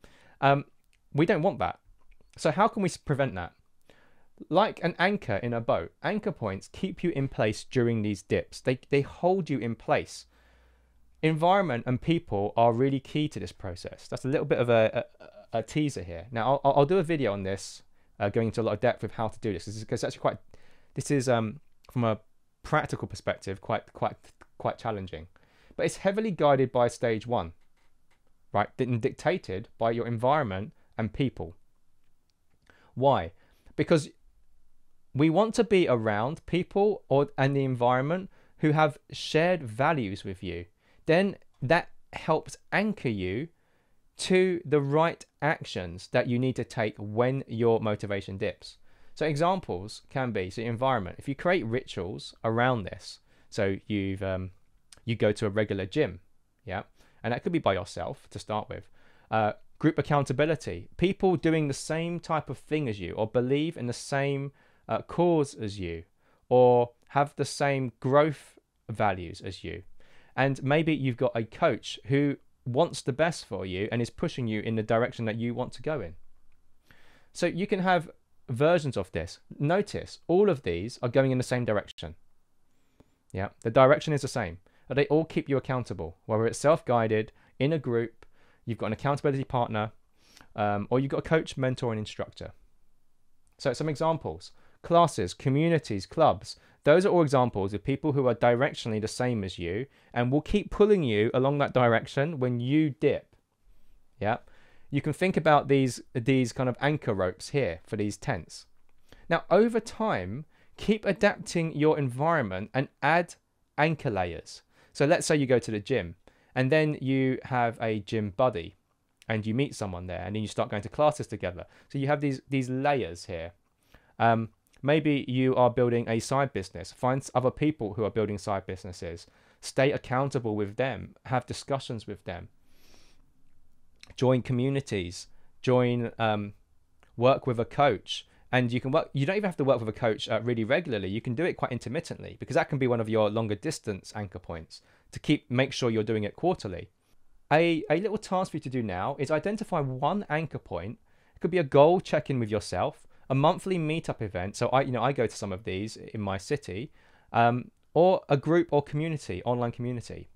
[SPEAKER 1] We don't want that. So how can we prevent that? Like an anchor in a boat, anchor points keep you in place during these dips. They hold you in place. Environment and people are really key to this process. That's a little bit of a teaser here. Now, I'll do a video on this, going into a lot of depth with how to do this. Because actually this is from a practical perspective, quite challenging. But it's heavily guided by stage 1, right? And dictated by your environment and people. Why? Because we want to be around people and the environment who have shared values with you. Then that helps anchor you to the right actions that you need to take when your motivation dips. So examples can be, so environment. If you create rituals around this, so you go to a regular gym, yeah, and that could be by yourself to start with. Group accountability, people doing the same type of thing as you, or believe in the same cause as you, or have the same growth values as you. And maybe you've got a coach who wants the best for you and is pushing you in the direction that you want to go in. So you can have versions of this. Notice all of these are going in the same direction. Yeah, the direction is the same. But they all keep you accountable, whether it's self-guided, in a group, you've got an accountability partner, or you've got a coach, mentor, and instructor. So some examples: classes, communities, clubs. Those are all examples of people who are directionally the same as you and will keep pulling you along that direction when you dip. Yeah. You can think about these kind of anchor ropes here for these tents. Now, over time, keep adapting your environment and add anchor layers. So let's say you go to the gym and then you have a gym buddy and you meet someone there, and then you start going to classes together. So you have these layers here. Maybe you are building a side business. Find other people who are building side businesses. Stay accountable with them. Have discussions with them. Join communities. Work with a coach. And you don't even have to work with a coach really regularly. You can do it quite intermittently, because that can be one of your longer distance anchor points to make sure you're doing it quarterly. A little task for you to do now is identify one anchor point. It could be a goal check-in with yourself, a monthly meetup event. So I go to some of these in my city, or a group or community, online community.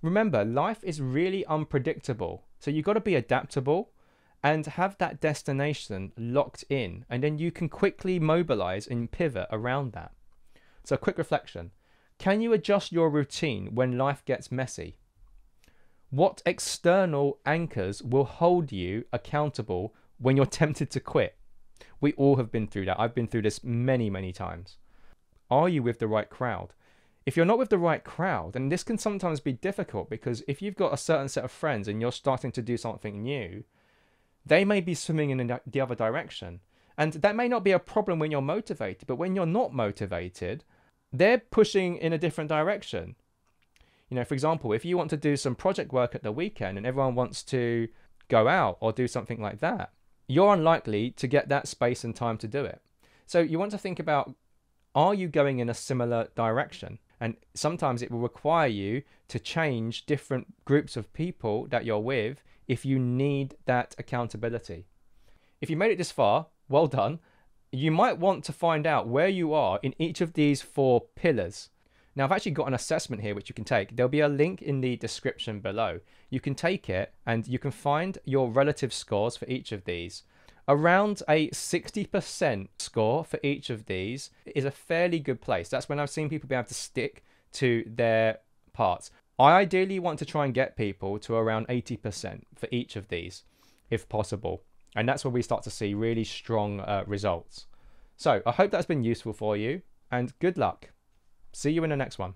[SPEAKER 1] Remember, life is really unpredictable. So you've got to be adaptable and have that destination locked in, and then you can quickly mobilize and pivot around that. So quick reflection. Can you adjust your routine when life gets messy? What external anchors will hold you accountable when you're tempted to quit? We all have been through that. I've been through this many, many times. Are you with the right crowd? If you're not with the right crowd, and this can sometimes be difficult, because if you've got a certain set of friends and you're starting to do something new, they may be swimming in the other direction. And that may not be a problem when you're motivated, but when you're not motivated, they're pushing in a different direction. For example, if you want to do some project work at the weekend and everyone wants to go out or do something like that, you're unlikely to get that space and time to do it. So you want to think about, are you going in a similar direction? And sometimes it will require you to change different groups of people that you're with if you need that accountability. If you made it this far, well done. You might want to find out where you are in each of these 4 pillars. Now, I've actually got an assessment here which you can take. There'll be a link in the description below. You can take it and you can find your relative scores for each of these. Around a 60% score for each of these is a fairly good place. That's when I've seen people be able to stick to their parts. I ideally want to try and get people to around 80% for each of these, if possible. And that's where we start to see really strong results. So I hope that's been useful for you, and good luck. See you in the next one.